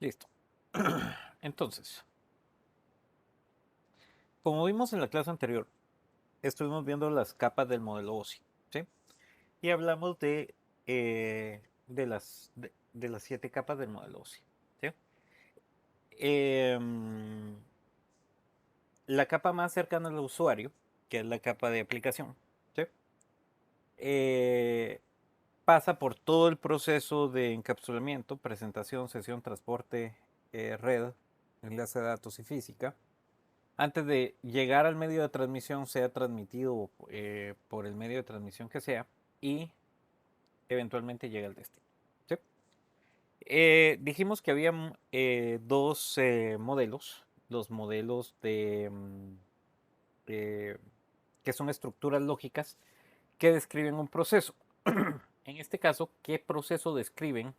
Listo. Entonces, como vimos en la clase anterior, estuvimos viendo las capas del modelo OSI, ¿sí? Y hablamos de las 7 capas del modelo OSI, ¿sí? Em, la capa más cercana al usuario, que es la capa de aplicación, ¿sí? Eh, pasa por todo el proceso de encapsulamiento, presentación, sesión, transporte, red, enlace de datos y física. Antes de llegar al medio de transmisión, sea transmitido por el medio de transmisión que sea y eventualmente llega al destino. ¿Sí? Dijimos que había dos modelos, los modelos eh, que son estructuras lógicas que describen un proceso. En este caso, ¿qué proceso describen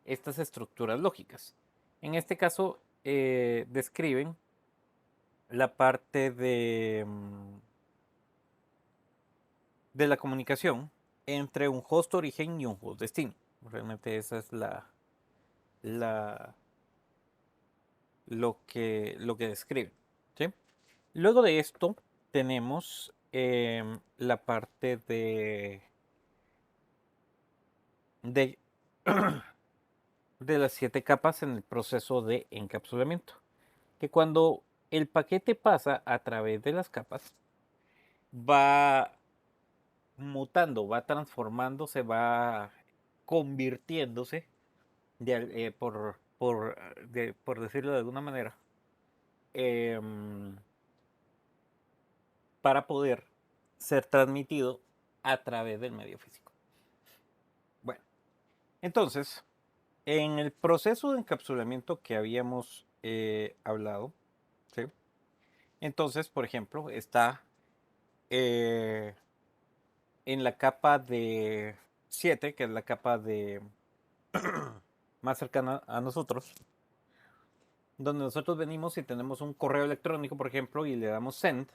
estas estructuras lógicas? En este caso, describen la parte de la comunicación entre un host origen y un host destino. Realmente esa es la, lo que describe. ¿Sí? Luego de esto tenemos la parte de, de las 7 capas en el proceso de encapsulamiento. Que cuando el paquete pasa a través de las capas, va mutando, va transformándose, va convirtiéndose por decirlo de alguna manera, em, para poder ser transmitido a través del medio físico. Bueno, entonces, en el proceso de encapsulamiento que habíamos hablado, ¿sí? Entonces, por ejemplo, está eh, en la capa de 7, que es la capa más cercana a nosotros, donde nosotros venimos y tenemos un correo electrónico, por ejemplo, y le damos send.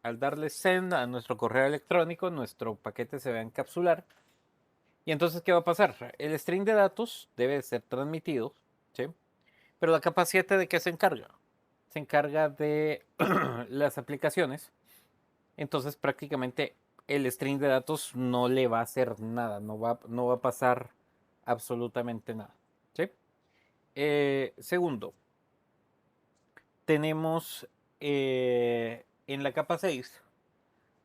Al darle send a nuestro correo electrónico, nuestro paquete se va a encapsular. Y entonces, ¿qué va a pasar? El string de datos debe ser transmitido, ¿sí? Pero la capa 7, ¿de qué se encarga? Se encarga de las aplicaciones. Entonces, prácticamente el string de datos no le va a hacer nada, no va a pasar absolutamente nada, ¿sí? Segundo, tenemos en la capa 6,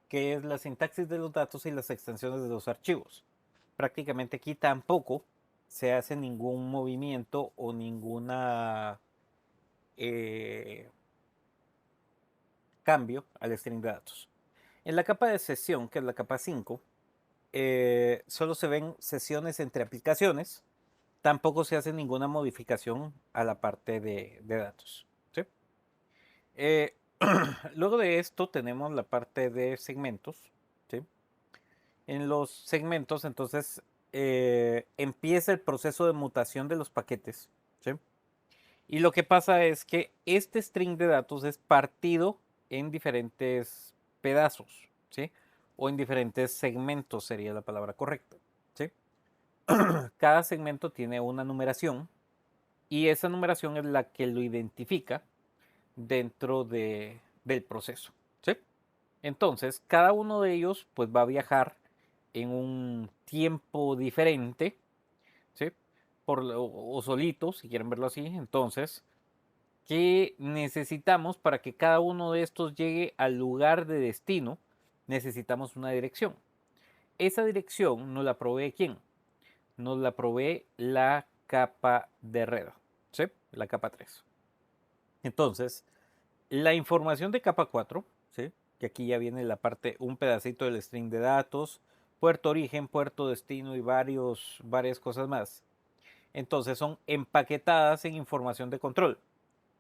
que es la sintaxis de los datos y las extensiones de los archivos. Prácticamente aquí tampoco se hace ningún movimiento o ninguna eh, cambio al string de datos. En la capa de sesión, que es la capa 5, solo se ven sesiones entre aplicaciones. Tampoco se hace ninguna modificación a la parte de datos. ¿Sí? Eh, luego de esto tenemos la parte de segmentos. ¿Sí? En los segmentos, entonces, empieza el proceso de mutación de los paquetes. ¿Sí? Y lo que pasa es que este string de datos es partido en diferentes pedazos. ¿Sí? O en diferentes segmentos sería la palabra correcta. ¿Sí? Cada segmento tiene una numeración y esa numeración es la que lo identifica dentro del proceso. ¿Sí? Entonces, cada uno de ellos pues va a viajar en un tiempo diferente, ¿sí? O solito, si quieren verlo así. Entonces, ¿qué necesitamos para que cada uno de estos llegue al lugar de destino? Necesitamos una dirección. Esa dirección nos la provee ¿quién? Nos la provee la capa de red, ¿sí? La capa 3. Entonces, la información de capa 4, ¿sí? Que aquí ya viene la parte, un pedacito del string de datos, puerto origen, puerto destino y varias cosas más. Entonces son empaquetadas en información de control.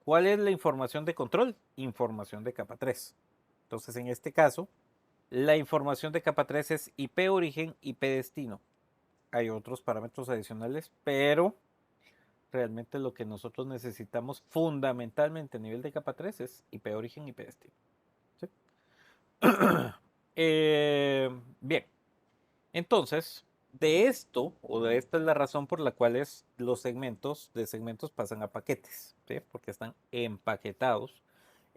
¿Cuál es la información de control? Información de capa 3. Entonces en este caso, la información de capa 3 es IP origen, IP destino. Hay otros parámetros adicionales, pero realmente lo que nosotros necesitamos fundamentalmente a nivel de capa 3 es IP origen, IP destino. ¿Sí? Bien, entonces De esto, o de esta es la razón por la cual los segmentos de segmentos pasan a paquetes, ¿sí? Porque están empaquetados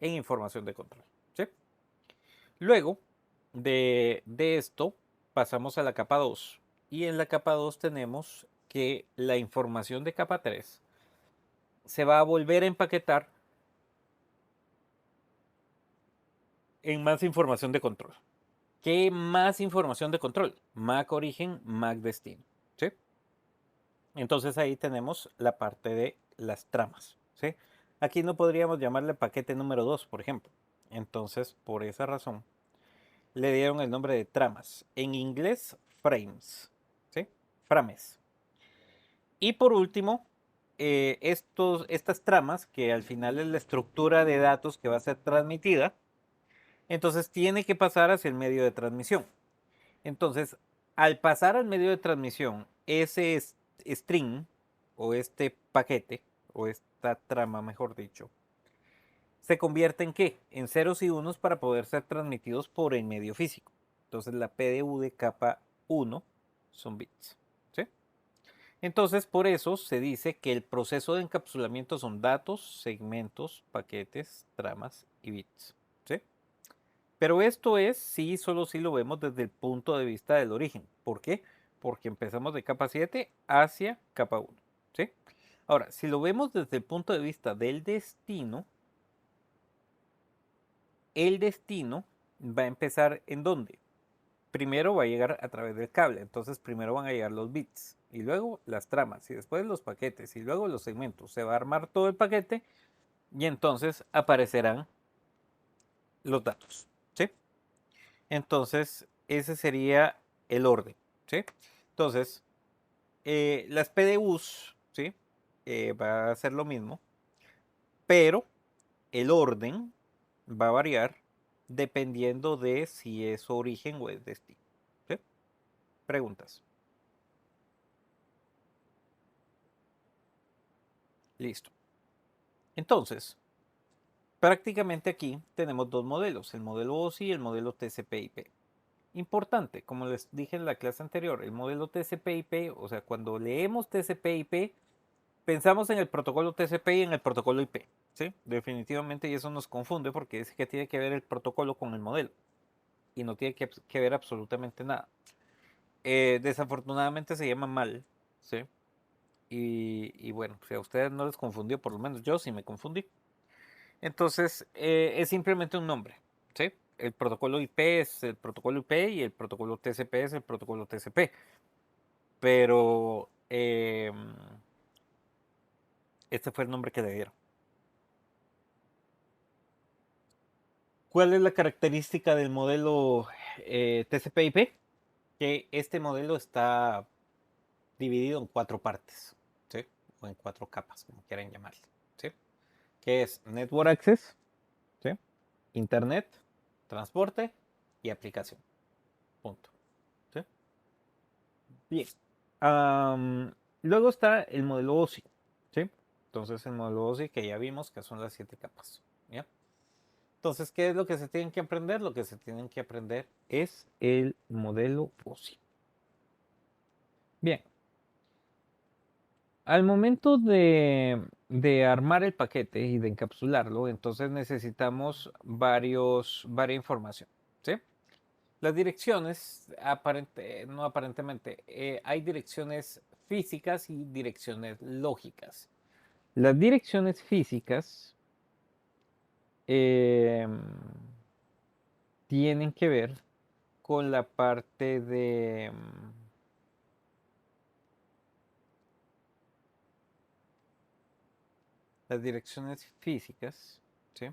en información de control, ¿sí? Luego de esto pasamos a la capa 2 y en la capa 2 tenemos que la información de capa 3 se va a volver a empaquetar en más información de control. ¿Qué más información de control? MAC origen, MAC destino, ¿sí? Entonces ahí tenemos la parte de las tramas, ¿sí? Aquí no podríamos llamarle paquete número 2, por ejemplo. Entonces, por esa razón, le dieron el nombre de tramas. En inglés, frames, ¿sí? Frames. Y por último, estas tramas, que al final es la estructura de datos que va a ser transmitida, entonces tiene que pasar hacia el medio de transmisión. Entonces, al pasar al medio de transmisión, ese string o este paquete o esta trama, mejor dicho, se convierte en ¿qué? En ceros y unos para poder ser transmitidos por el medio físico. Entonces, la PDU de capa 1 son bits. ¿Sí? Entonces, por eso se dice que el proceso de encapsulamiento son datos, segmentos, paquetes, tramas y bits. ¿Sí? Pero esto es sí, solo si lo vemos desde el punto de vista del origen. ¿Por qué? Porque empezamos de capa 7 hacia capa 1. ¿Sí? Ahora, si lo vemos desde el punto de vista del destino, el destino va a empezar ¿en dónde? Primero va a llegar a través del cable, entonces primero van a llegar los bits, y luego las tramas, y después los paquetes, y luego los segmentos. Se va a armar todo el paquete, y entonces aparecerán los datos. ¿Sí? Entonces, ese sería el orden, ¿sí? Entonces, las PDUs, ¿sí? Va a ser lo mismo, pero el orden va a variar dependiendo de si es origen o es destino. ¿Sí? Preguntas. Listo. Entonces, prácticamente aquí tenemos dos modelos, el modelo OSI y el modelo TCP/IP. Importante, como les dije en la clase anterior, el modelo TCP/IP, o sea, cuando leemos TCP/IP, pensamos en el protocolo TCP y en el protocolo IP, ¿sí? Definitivamente, y eso nos confunde porque es que tiene que ver el protocolo con el modelo y no tiene que ver absolutamente nada. Desafortunadamente se llama mal, ¿sí? Y bueno, si a ustedes no les confundió, por lo menos yo sí me confundí. Entonces, es simplemente un nombre, ¿sí? El protocolo IP es el protocolo IP y el protocolo TCP es el protocolo TCP. Pero este fue el nombre que le dieron. ¿Cuál es la característica del modelo TCP/IP? Que este modelo está dividido en cuatro partes, ¿sí? O en cuatro capas, como quieran llamarle, ¿sí? Que es Network Access, ¿sí? Internet, transporte y aplicación. Punto. ¿Sí? Bien. Luego está el modelo OSI, ¿sí? Entonces el modelo OSI que ya vimos que son las siete capas, ¿ya? Entonces, ¿qué es lo que se tienen que aprender? Lo que se tienen que aprender es el modelo OSI. Bien, al momento de armar el paquete y de encapsularlo, entonces necesitamos varias información, ¿sí? Las direcciones, no aparentemente, hay direcciones físicas y direcciones lógicas. Las direcciones físicas em, tienen que ver con la parte de las direcciones físicas, ¿sí?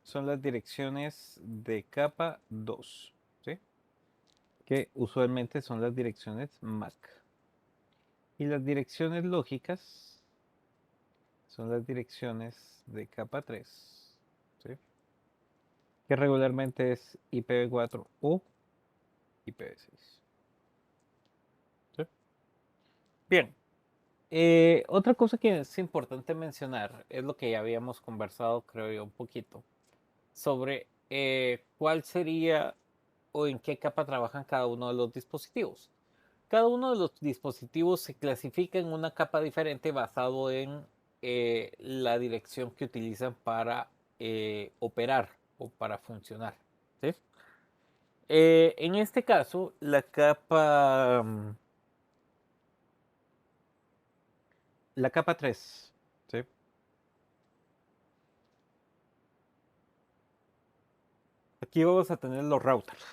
Son las direcciones de capa 2, ¿sí? Que usualmente son las direcciones MAC. Y las direcciones lógicas son las direcciones de capa 3, ¿sí? Que regularmente es IPv4 o IPv6. ¿Sí? Bien, otra cosa que es importante mencionar es lo que ya habíamos conversado, creo yo, un poquito, sobre cuál sería o en qué capa trabajan cada uno de los dispositivos. Cada uno de los dispositivos se clasifica en una capa diferente basado en la dirección que utilizan para operar o para funcionar. ¿Sí? En este caso, la capa 3. ¿Sí? Aquí vamos a tener los routers.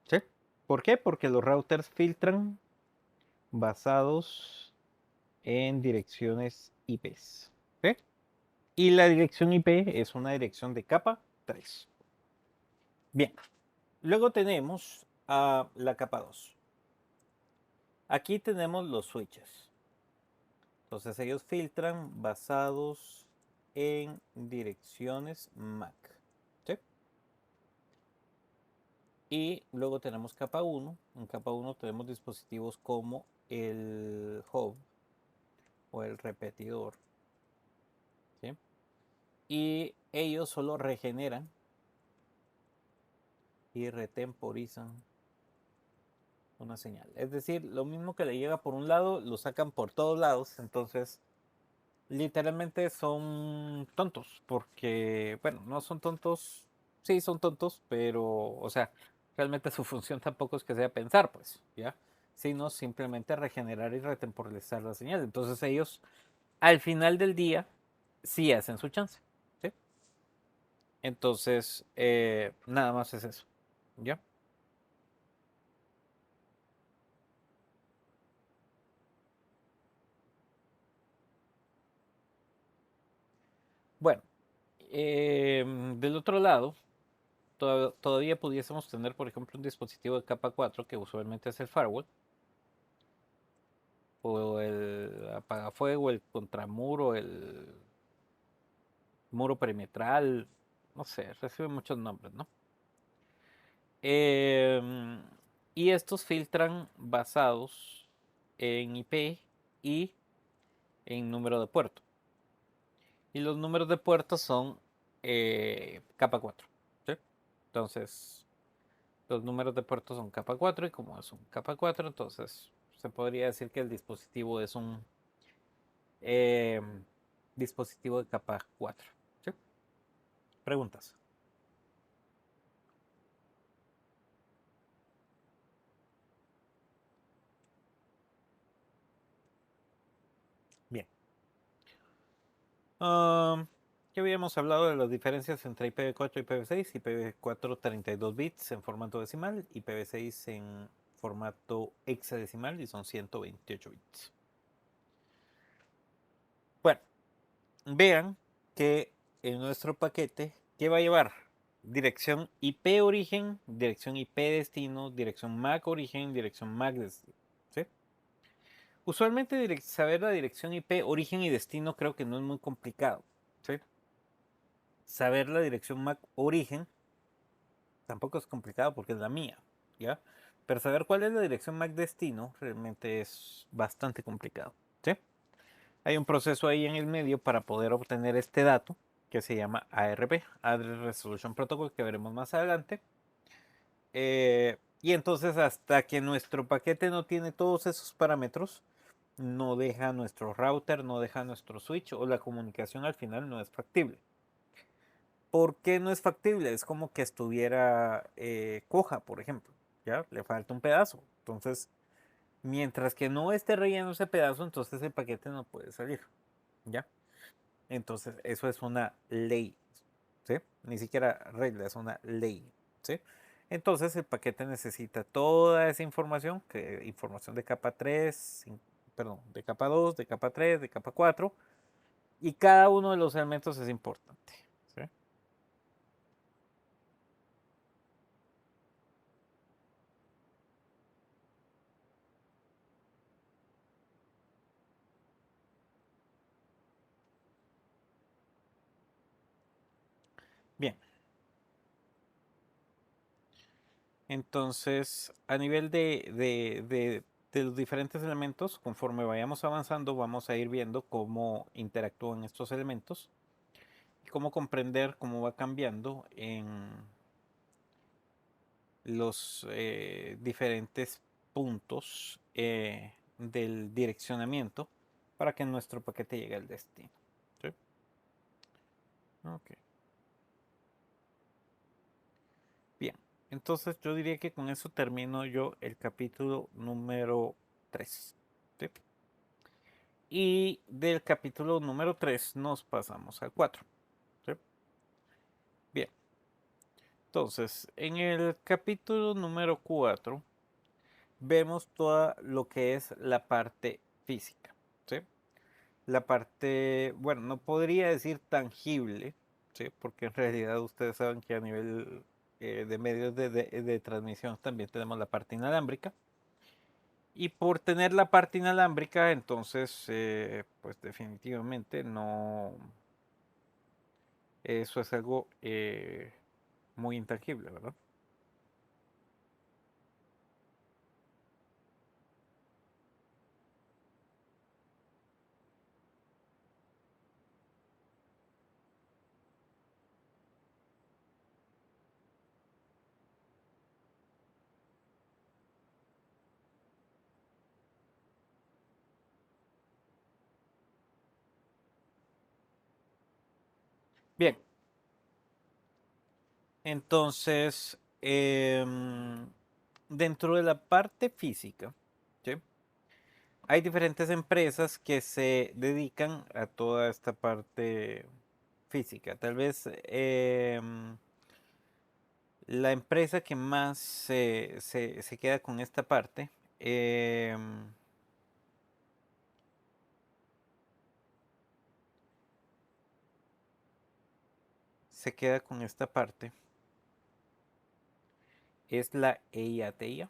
¿Sí? ¿Por qué? Porque los routers filtran basados en direcciones IPs. ¿Sí? Y la dirección IP es una dirección de capa 3. Bien, luego tenemos a la capa 2. Aquí tenemos los switches. Entonces ellos filtran basados en direcciones MAC. ¿Sí? Y luego tenemos capa 1. En capa 1 tenemos dispositivos como el hub o el repetidor. ¿Sí? Y ellos solo regeneran y retemporizan una señal. Es decir, lo mismo que le llega por un lado, lo sacan por todos lados. Entonces, literalmente son tontos. Porque, bueno, no son tontos. Sí, son tontos, pero, o sea, realmente su función tampoco es que sea pensar, pues, ¿ya? Sino simplemente regenerar y retemporalizar la señal. Entonces ellos, al final del día, sí hacen su chance. ¿Sí? Entonces, nada más es eso. ¿Ya? Bueno, del otro lado, todavía pudiésemos tener, por ejemplo, un dispositivo de capa 4 que usualmente es el firewall, o el apagafuego, el contramuro, el muro perimetral, no sé, recibe muchos nombres, ¿no? Em, y estos filtran basados en IP y en número de puerto. Y los números de puertos son capa 4. ¿Sí? Entonces, los números de puertos son capa 4 y como es un capa 4, entonces se podría decir que el dispositivo es un eh, dispositivo de capa 4. ¿Sí? Preguntas. Bien. Um, ya habíamos hablado de las diferencias entre IPv4 y IPv6. IPv4 32 bits en formato decimal, IPv6 en formato hexadecimal y son 128 bits. Bueno, vean que en nuestro paquete, ¿qué va a llevar? Dirección IP origen, dirección IP destino, dirección MAC origen, dirección MAC destino. ¿Sí? Usualmente saber la dirección IP origen y destino creo que no es muy complicado. ¿Sí? Saber la dirección MAC origen tampoco es complicado porque es la mía. ¿Ya? Pero saber cuál es la dirección MAC destino realmente es bastante complicado. ¿Sí? Hay un proceso ahí en el medio para poder obtener este dato que se llama ARP, Address Resolution Protocol, que veremos más adelante. Y entonces hasta que nuestro paquete no tiene todos esos parámetros, no deja nuestro router, no deja nuestro switch o la comunicación al final no es factible. ¿Por qué no es factible? Es como que estuviera coja, por ejemplo. ¿Ya? Le falta un pedazo. Entonces, mientras que no esté relleno ese pedazo, entonces el paquete no puede salir. ¿Ya? Entonces, eso es una ley, ¿sí? Ni siquiera regla, es una ley, ¿sí? Entonces, el paquete necesita toda esa información, que información de capa 3, perdón, de capa 2, de capa 3, de capa 4, y cada uno de los elementos es importante, ¿sí? Bien, entonces, a nivel de los diferentes elementos, conforme vayamos avanzando, vamos a ir viendo cómo interactúan estos elementos y cómo comprender cómo va cambiando en los diferentes puntos del direccionamiento para que nuestro paquete llegue al destino. ¿Sí? Ok. Bien, entonces yo diría que con eso termino yo el capítulo número 3. ¿Sí? Y del capítulo número 3 nos pasamos al 4. ¿Sí? Bien, entonces en el capítulo número 4 vemos todo lo que es la parte física. ¿Sí? La parte, bueno, no podría decir tangible, ¿sí? Porque en realidad ustedes saben que a nivel de medios de transmisión también tenemos la parte inalámbrica. Y por tener la parte inalámbrica, entonces, pues definitivamente no, eso es algo muy intangible, ¿verdad? Bien, entonces, dentro de la parte física, ¿sí? Hay diferentes empresas que se dedican a toda esta parte física. Tal vez la empresa que más se queda con esta parte se queda con esta parte es la EIATIA.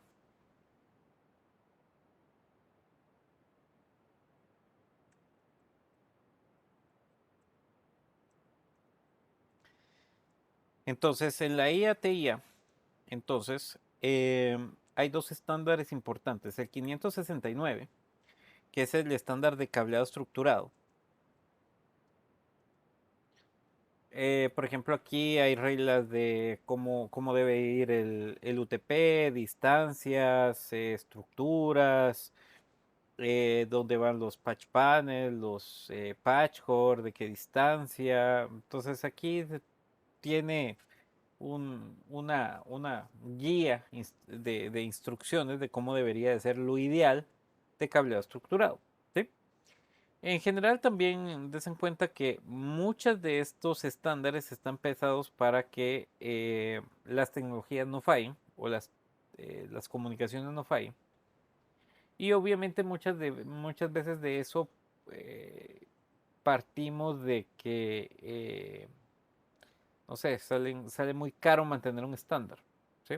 Entonces, en la EIATIA, entonces, hay dos estándares importantes. El 569, que es el estándar de cableado estructurado. Por ejemplo, aquí hay reglas de cómo debe ir el UTP, distancias, estructuras, dónde van los patch panels, los patch core, de qué distancia. Entonces aquí tiene una guía de instrucciones de cómo debería de ser lo ideal de cableado estructurado. ¿Sí? En general también des en cuenta que muchos de estos estándares están pensados para que las tecnologías no fallen o las comunicaciones no fallen. Y obviamente muchas veces de eso eh, partimos de que, no sé, sale muy caro mantener un estándar. ¿Sí?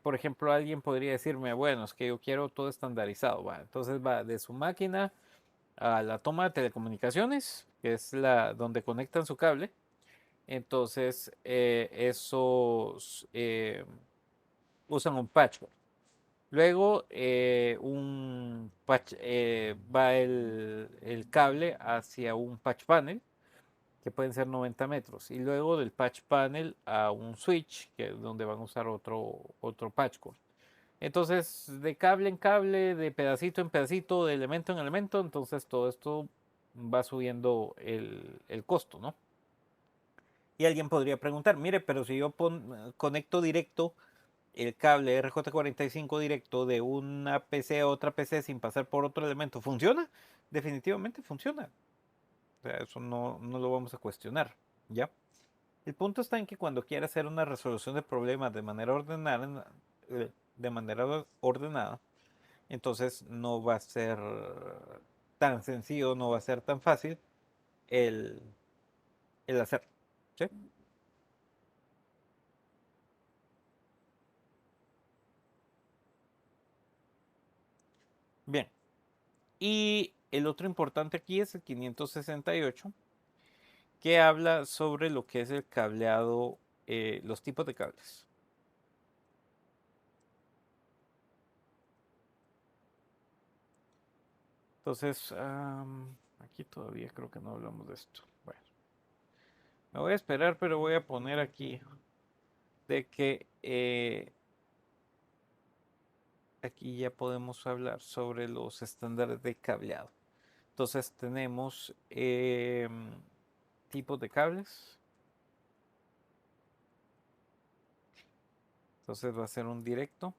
Por ejemplo, alguien podría decirme, bueno, es que yo quiero todo estandarizado. Va, entonces va de su máquina a la toma de telecomunicaciones, que es la donde conectan su cable. Entonces, esos usan un patchwork. Luego, va el cable hacia un patch panel, que pueden ser 90 metros. Y luego del patch panel a un switch, que es donde van a usar otro patch cord. Entonces, de cable en cable, de pedacito en pedacito, de elemento en elemento, entonces todo esto va subiendo el costo, ¿no? Y alguien podría preguntar, mire, pero si yo conecto directo el cable RJ45 directo de una PC a otra PC sin pasar por otro elemento, ¿funciona? Definitivamente funciona. O sea, eso no lo vamos a cuestionar, ¿ya? El punto está en que cuando quiera hacer una resolución de problemas de manera ordenada, entonces no va a ser tan sencillo, no va a ser tan fácil el, el hacer. ¿Sí? Bien. Y el otro importante aquí es el 568, que habla sobre lo que es el cableado, los tipos de cables. Entonces, aquí todavía creo que no hablamos de esto. Bueno, me voy a esperar, pero voy a poner aquí de que aquí ya podemos hablar sobre los estándares de cableado. Entonces tenemos tipos de cables. Entonces va a ser un directo.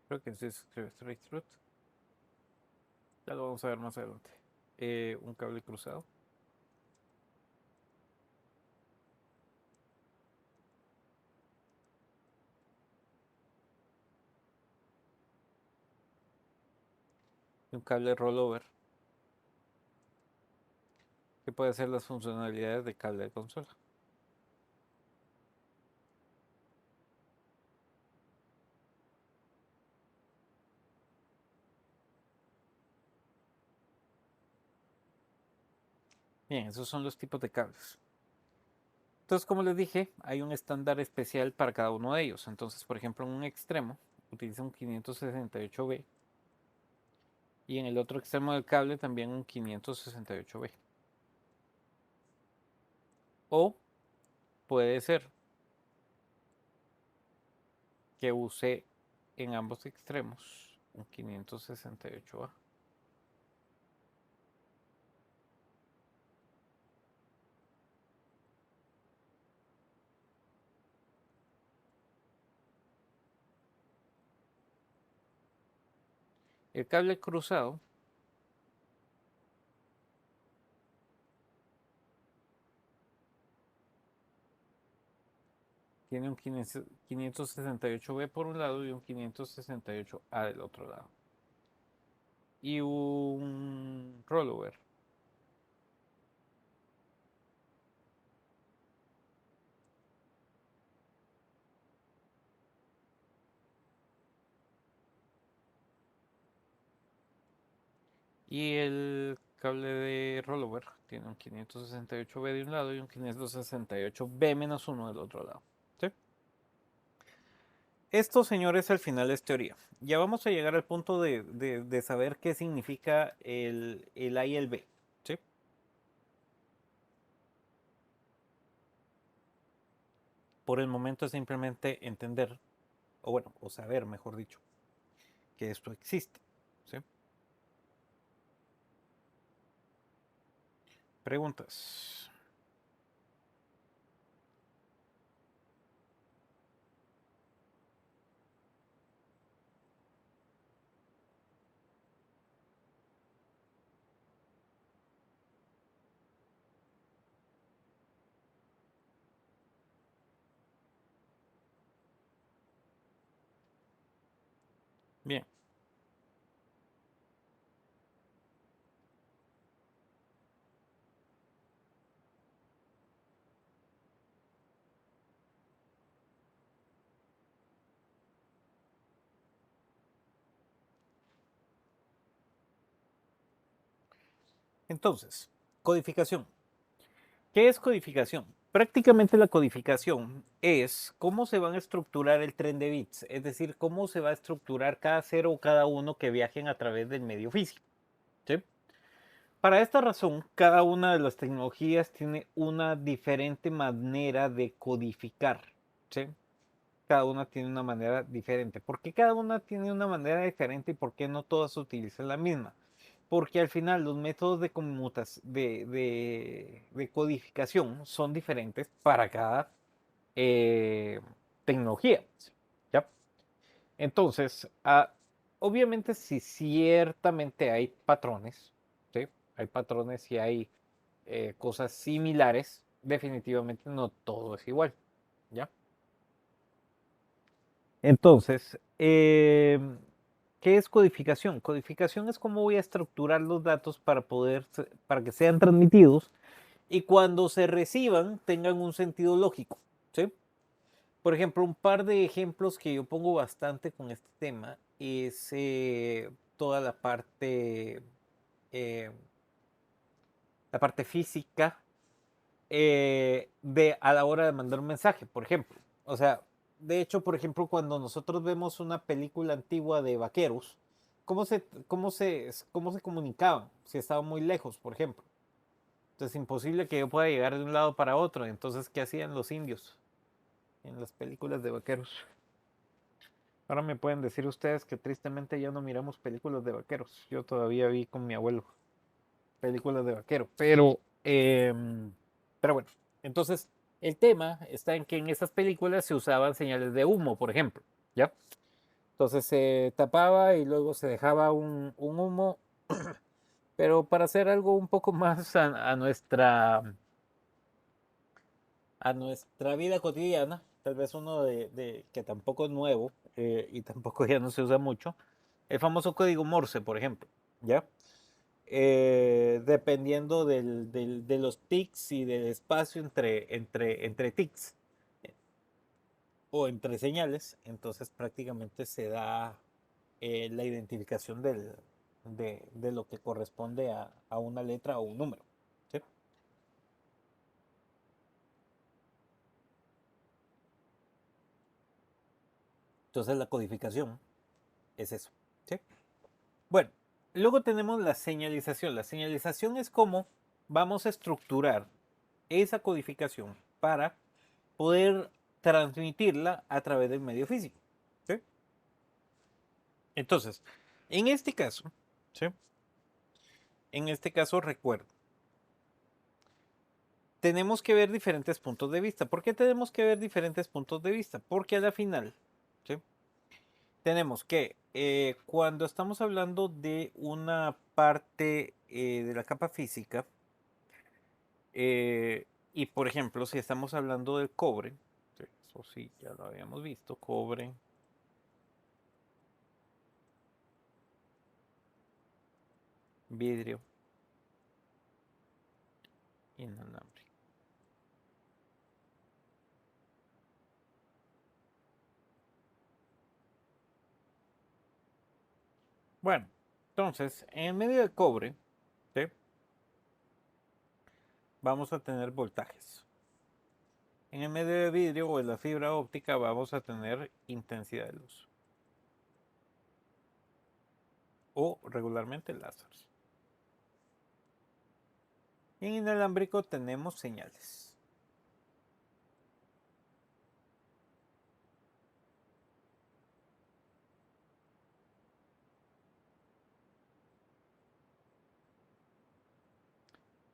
Creo que sí es straight through. Ya lo vamos a ver más adelante. Un cable cruzado. Y un cable rollover. Que puede hacer las funcionalidades de cable de consola. Bien, esos son los tipos de cables. Entonces, como les dije, hay un estándar especial para cada uno de ellos. Entonces, por ejemplo, en un extremo utiliza un 568B y en el otro extremo del cable también un 568B. O puede ser que use en ambos extremos un 568A. El cable cruzado tiene un 568B por un lado y un 568A del otro lado. Y un rollover. Y el cable de rollover tiene un 568B de un lado y un 568B-1 del otro lado. ¿Sí? Esto, señores, al final es teoría. Ya vamos a llegar al punto de saber qué significa el A y el B. ¿Sí? Por el momento es simplemente entender, o bueno, o saber, mejor dicho, que esto existe. ¿Sí? Preguntas. Bien. Entonces, codificación. ¿Qué es codificación? Prácticamente la codificación es cómo se van a estructurar el tren de bits, es decir, cómo se va a estructurar cada cero o cada uno que viajen a través del medio físico. ¿Sí? Para esta razón, cada una de las tecnologías tiene una diferente manera de codificar. ¿Sí? Cada una tiene una manera diferente. ¿Por qué cada una tiene una manera diferente y por qué no todas utilizan la misma? Porque al final los métodos de de codificación son diferentes para cada eh, tecnología. ¿Ya? Entonces, obviamente si ciertamente hay patrones, ¿sí? Hay patrones y hay cosas similares, definitivamente no todo es igual. ¿Ya? Entonces, ¿qué es codificación? Codificación es cómo voy a estructurar los datos para para que sean transmitidos y cuando se reciban tengan un sentido lógico, ¿sí? Por ejemplo, un par de ejemplos que yo pongo bastante con este tema es toda eh, la parte física a la hora de mandar un mensaje, por ejemplo. O sea, de hecho, por ejemplo, cuando nosotros vemos una película antigua de vaqueros, cómo se comunicaban? Si estaban muy lejos, por ejemplo. Entonces, es imposible que yo pueda llegar de un lado para otro. Entonces, ¿qué hacían los indios en las películas de vaqueros? Ahora me pueden decir ustedes que tristemente ya no miramos películas de vaqueros. Yo todavía vi con mi abuelo películas de vaquero. Pero bueno, entonces el tema está en que en esas películas se usaban señales de humo, por ejemplo, ¿ya? Entonces se tapaba y luego se dejaba un humo, pero para hacer algo un poco más a nuestra vida cotidiana, tal vez uno que tampoco es nuevo y tampoco ya no se usa mucho, el famoso código Morse, por ejemplo, ¿ya? Dependiendo de los tics y del espacio entre tics o entre señales, entonces prácticamente se da la identificación de lo que corresponde a una letra o un número. ¿Sí? Entonces la codificación es eso. ¿Sí? Bueno, luego tenemos la señalización. La señalización es cómo vamos a estructurar esa codificación para poder transmitirla a través del medio físico. ¿Sí? Entonces, en este caso, ¿sí? En este caso, recuerdo, tenemos que ver diferentes puntos de vista. ¿Por qué tenemos que ver diferentes puntos de vista? Porque a la final, ¿sí? Tenemos que, cuando estamos hablando de una parte de la capa física, y por ejemplo, si estamos hablando del cobre, ¿sí? Eso sí, ya lo habíamos visto, cobre, vidrio, inalámbrico. Bueno, entonces, en el medio de cobre, ¿sí? Vamos a tener voltajes. En el medio de vidrio o en la fibra óptica vamos a tener intensidad de luz o regularmente láseres. En inalámbrico tenemos señales.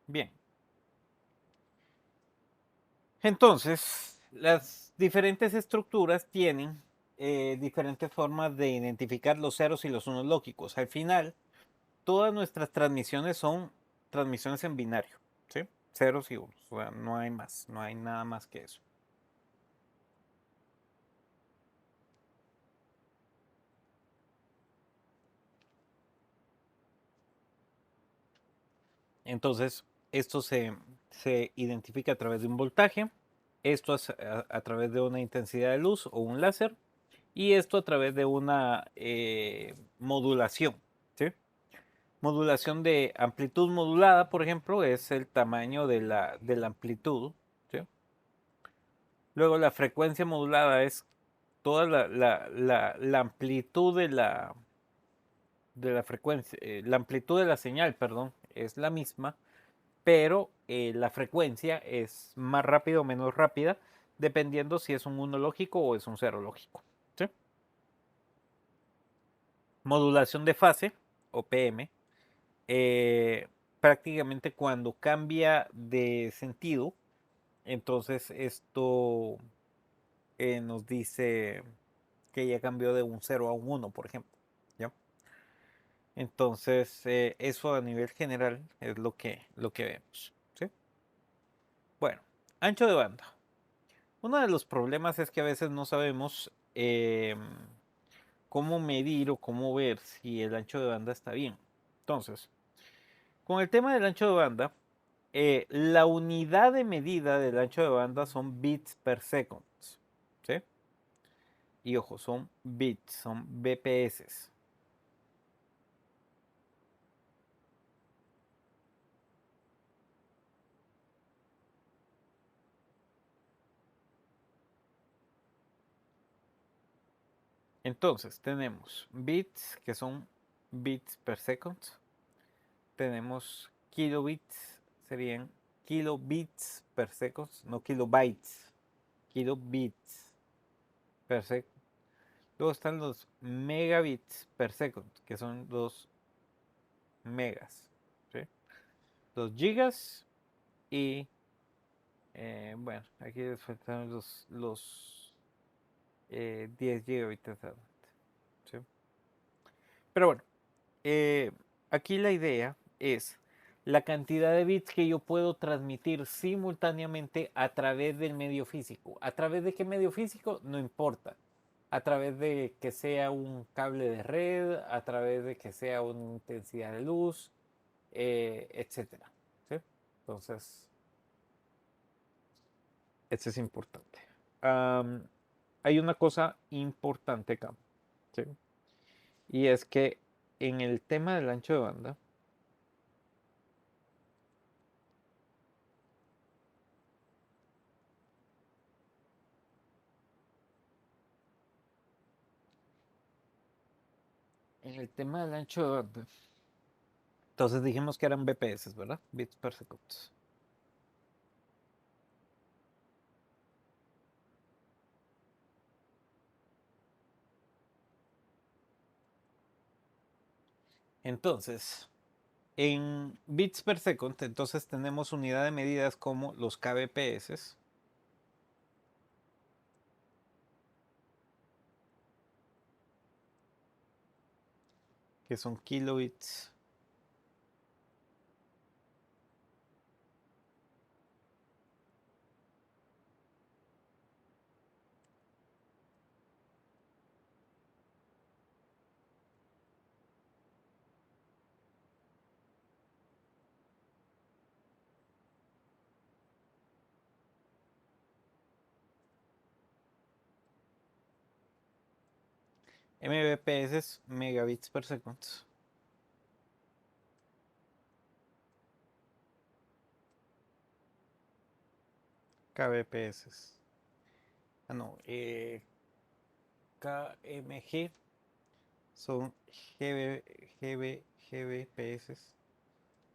Bien, entonces las diferentes estructuras tienen diferentes formas de identificar los ceros y los unos lógicos. Al final, todas nuestras transmisiones son transmisiones en binario, ¿sí? Ceros y unos, o sea, no hay más, no hay nada más que eso. Entonces, esto se identifica a través de un voltaje, esto a través de una intensidad de luz o un láser, y esto a través de una modulación. ¿Sí? Modulación de amplitud modulada, por ejemplo, es el tamaño de la amplitud. ¿Sí? Luego la frecuencia modulada es toda la amplitud de la frecuencia, la amplitud de la señal, perdón, es la misma, pero la frecuencia es más rápida o menos rápida, dependiendo si es un uno lógico o es un cero lógico. ¿Sí? Modulación de fase, o PM, eh, prácticamente cuando cambia de sentido, entonces esto nos dice que ya cambió de un cero a un uno, por ejemplo. ¿Ya? Entonces, eso a nivel general es lo que vemos. ¿Sí? Bueno, ancho de banda. Uno de los problemas es que a veces no sabemos cómo medir o cómo ver si el ancho de banda está bien. Entonces, con el tema del ancho de banda, la unidad de medida del ancho de banda son bits per second. ¿Sí? Y ojo, son bits, son BPS. Entonces, tenemos bits, que son bits per second. Tenemos kilobits, serían kilobits per second, no kilobytes, kilobits per second. Luego están los megabits per second, que son los megas, ¿sí? Los gigas y, bueno, aquí les faltan los 10 gigabits, ¿sí? Pero bueno, aquí la idea es la cantidad de bits que yo puedo transmitir simultáneamente a través del medio físico. ¿A través de qué medio físico? No importa. A través de que sea un cable de red, a través de que sea una intensidad de luz, etcétera. ¿Sí? Entonces, eso es importante. Hay una cosa importante acá, ¿sí? Y es que en el tema del ancho de banda, en el tema del ancho de banda, entonces dijimos que eran BPS, ¿verdad? Bits per second. Entonces, en bits per second, entonces tenemos unidad de medidas como los kbps, que son kilobits. Mbps es megabits per second. Kbps. Ah, no. KMG son GBps.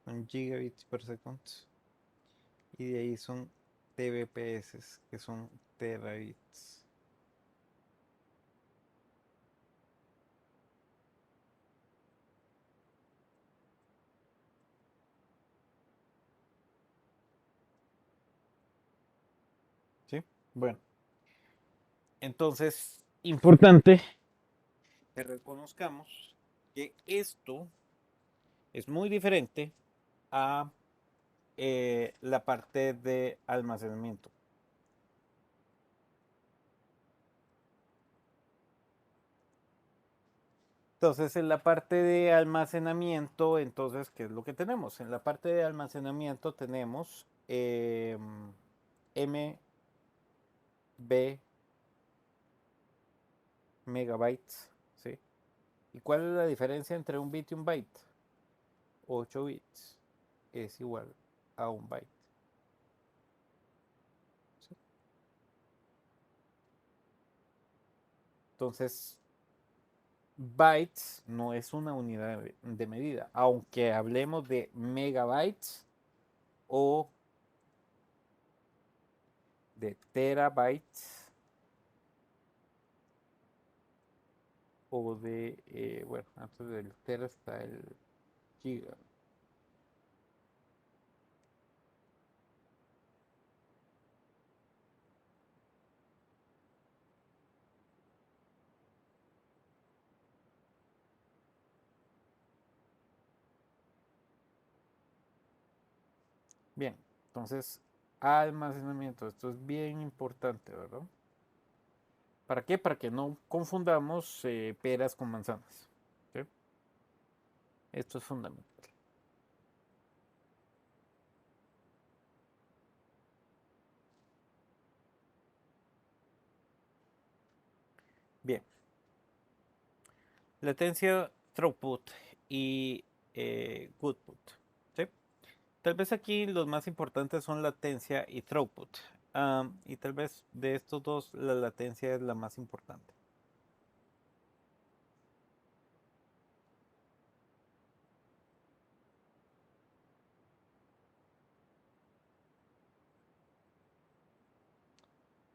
Son gigabits per second. Y de ahí son TBps, que son terabits. ¿Sí? Bueno, entonces, importante que reconozcamos que esto es muy diferente a la parte de almacenamiento. Entonces, en la parte de almacenamiento, entonces, ¿qué es lo que tenemos? En la parte de almacenamiento tenemos MB megabytes, ¿sí? ¿Y cuál es la diferencia entre un bit y un byte? 8 bits es igual a un byte. ¿Sí? Entonces, bytes no es una unidad de medida, aunque hablemos de megabytes o de terabytes o de, bueno, antes del tera está el giga. Bien, entonces, almacenamiento, esto es bien importante, ¿verdad? ¿Para qué? Para que no confundamos peras con manzanas. ¿Sí? Esto es fundamental. Bien, latencia, throughput y goodput. ¿Sí? Tal vez aquí los más importantes son latencia y throughput. Y tal vez de estos dos la latencia es la más importante.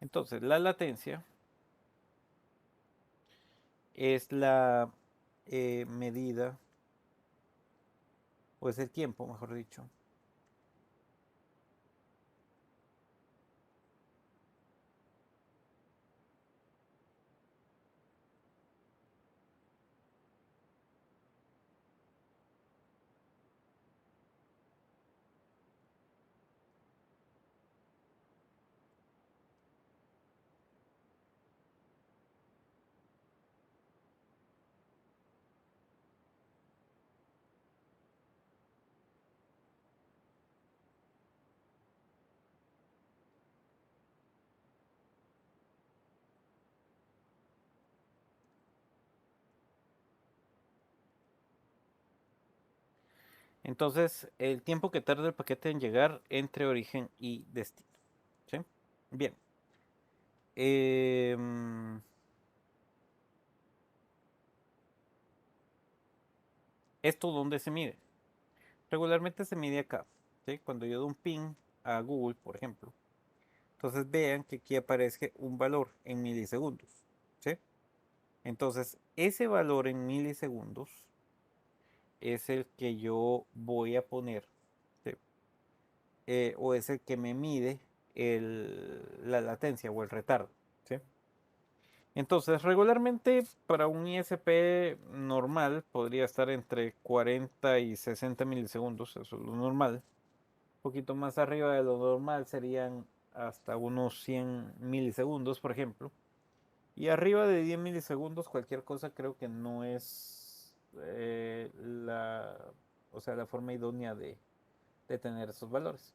Entonces, la latencia es la medida, o es el tiempo, mejor dicho, entonces el tiempo que tarda el paquete en llegar entre origen y destino. ¿Sí? Bien. Em, ¿Esto dónde se mide? Regularmente se mide acá. ¿Sí? Cuando yo doy un ping a Google, por ejemplo. Entonces vean que aquí aparece un valor en milisegundos. ¿Sí? Entonces, ese valor en milisegundos es el que yo voy a poner, ¿sí? O es el que me mide la latencia o el retardo. ¿Sí? Entonces, regularmente para un ISP normal podría estar entre 40 y 60 milisegundos, eso es lo normal. Un poquito más arriba de lo normal serían hasta unos 100 milisegundos, por ejemplo. Y arriba de 10 milisegundos, cualquier cosa creo que no es o sea, la forma idónea de tener esos valores.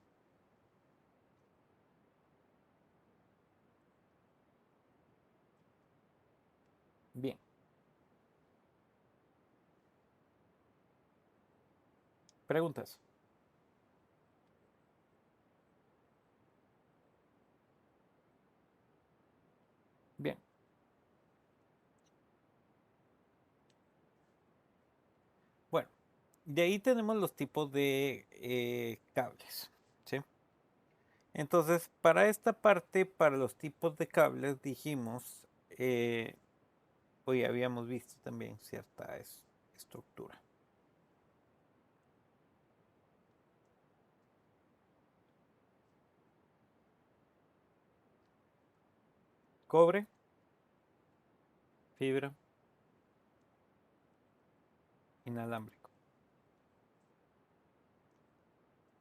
Bien, preguntas. Bien, bueno, de ahí tenemos los tipos de cables, ¿sí? Entonces, para esta parte, para los tipos de cables, dijimos, hoy habíamos visto también cierta estructura. Cobre, fibra, inalámbrico.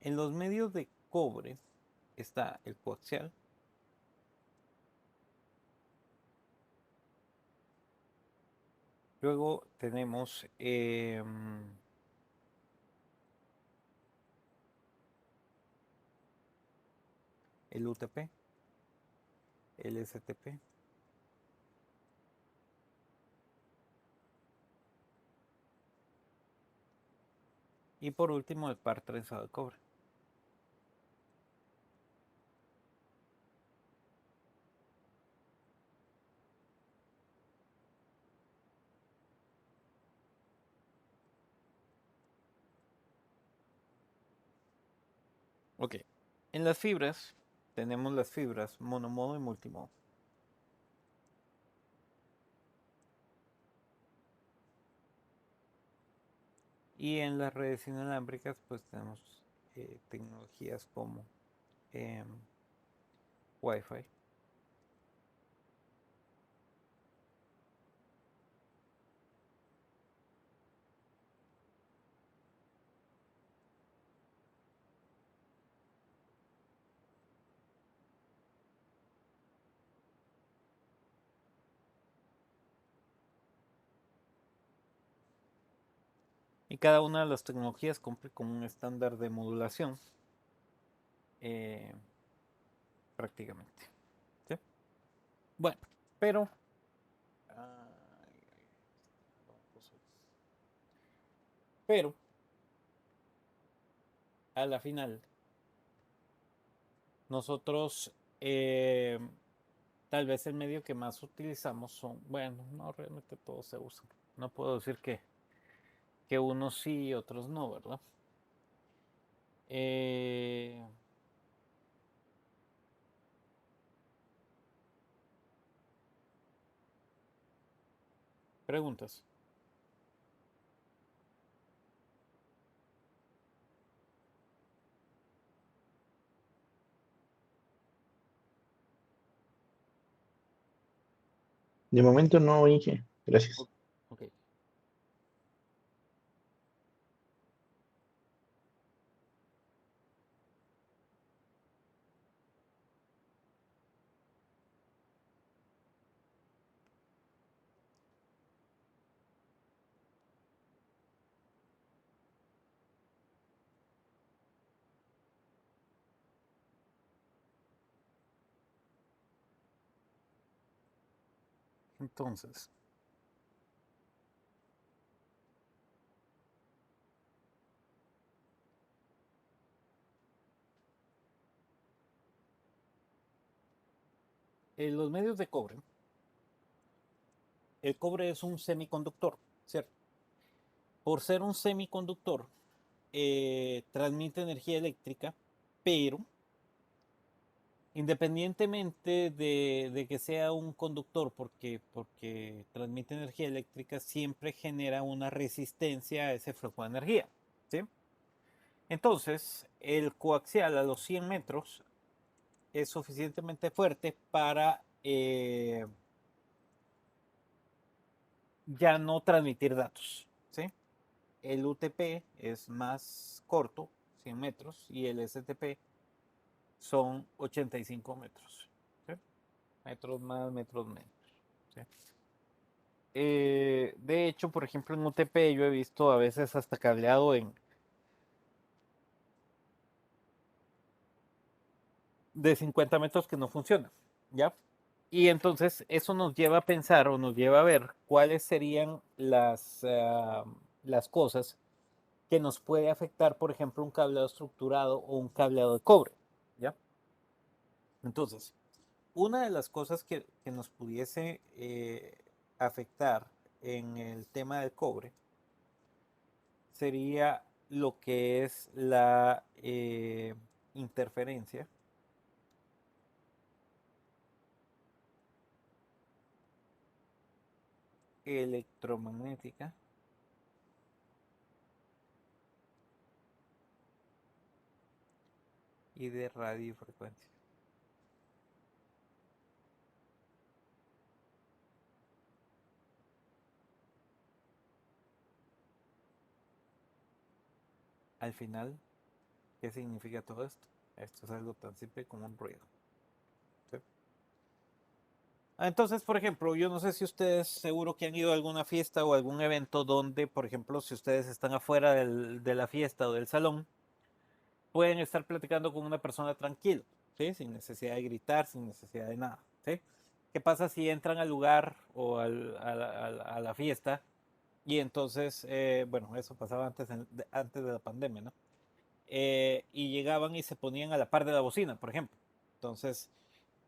En los medios de cobre está el coaxial, luego tenemos el UTP, el STP y por último el par trenzado de cobre. Ok, en las fibras tenemos las fibras monomodo y multimodo. Y en las redes inalámbricas pues tenemos tecnologías como em, Wi-Fi. Y cada una de las tecnologías cumple con un estándar de modulación eh, prácticamente. ¿Sí? Bueno, pero ay, pero a la final nosotros tal vez el medio que más utilizamos son, bueno, no realmente todos se usan. No puedo decir que unos sí y otros no, ¿verdad? Eh, Preguntas. De momento no, Inge. Gracias. Ok. Entonces, en los medios de cobre, el cobre es un semiconductor, ¿cierto? Por ser un semiconductor, transmite energía eléctrica, pero independientemente de que sea un conductor, porque transmite energía eléctrica, siempre genera una resistencia a ese flujo de energía, ¿sí? Entonces, el coaxial a los 100 metros es suficientemente fuerte para ya no transmitir datos, ¿sí? El UTP es más corto, 100 metros, y el STP son 85 metros, ¿sí? Metros más, metros menos, ¿sí? De hecho, por ejemplo, en UTP yo he visto a veces hasta cableado de 50 metros que no funciona, ¿ya? Y entonces eso nos lleva a pensar o nos lleva a ver cuáles serían las cosas que nos puede afectar, por ejemplo, un cableado estructurado o un cableado de cobre, ¿ya? Entonces, una de las cosas que nos pudiese afectar en el tema del cobre sería lo que es la interferencia electromagnética y de radiofrecuencia. Al final, ¿qué significa todo esto? Esto es algo tan simple como un ruido, ¿sí? Entonces, por ejemplo, yo no sé si ustedes seguro que han ido a alguna fiesta o algún evento donde, por ejemplo, si ustedes están afuera de la fiesta o del salón, pueden estar platicando con una persona tranquilo, ¿sí? Sin necesidad de gritar, sin necesidad de nada, ¿sí? ¿Qué pasa si entran al lugar o a la fiesta y entonces, bueno, eso pasaba antes de la pandemia, ¿no? Y llegaban y se ponían a la par de la bocina, por ejemplo. Entonces,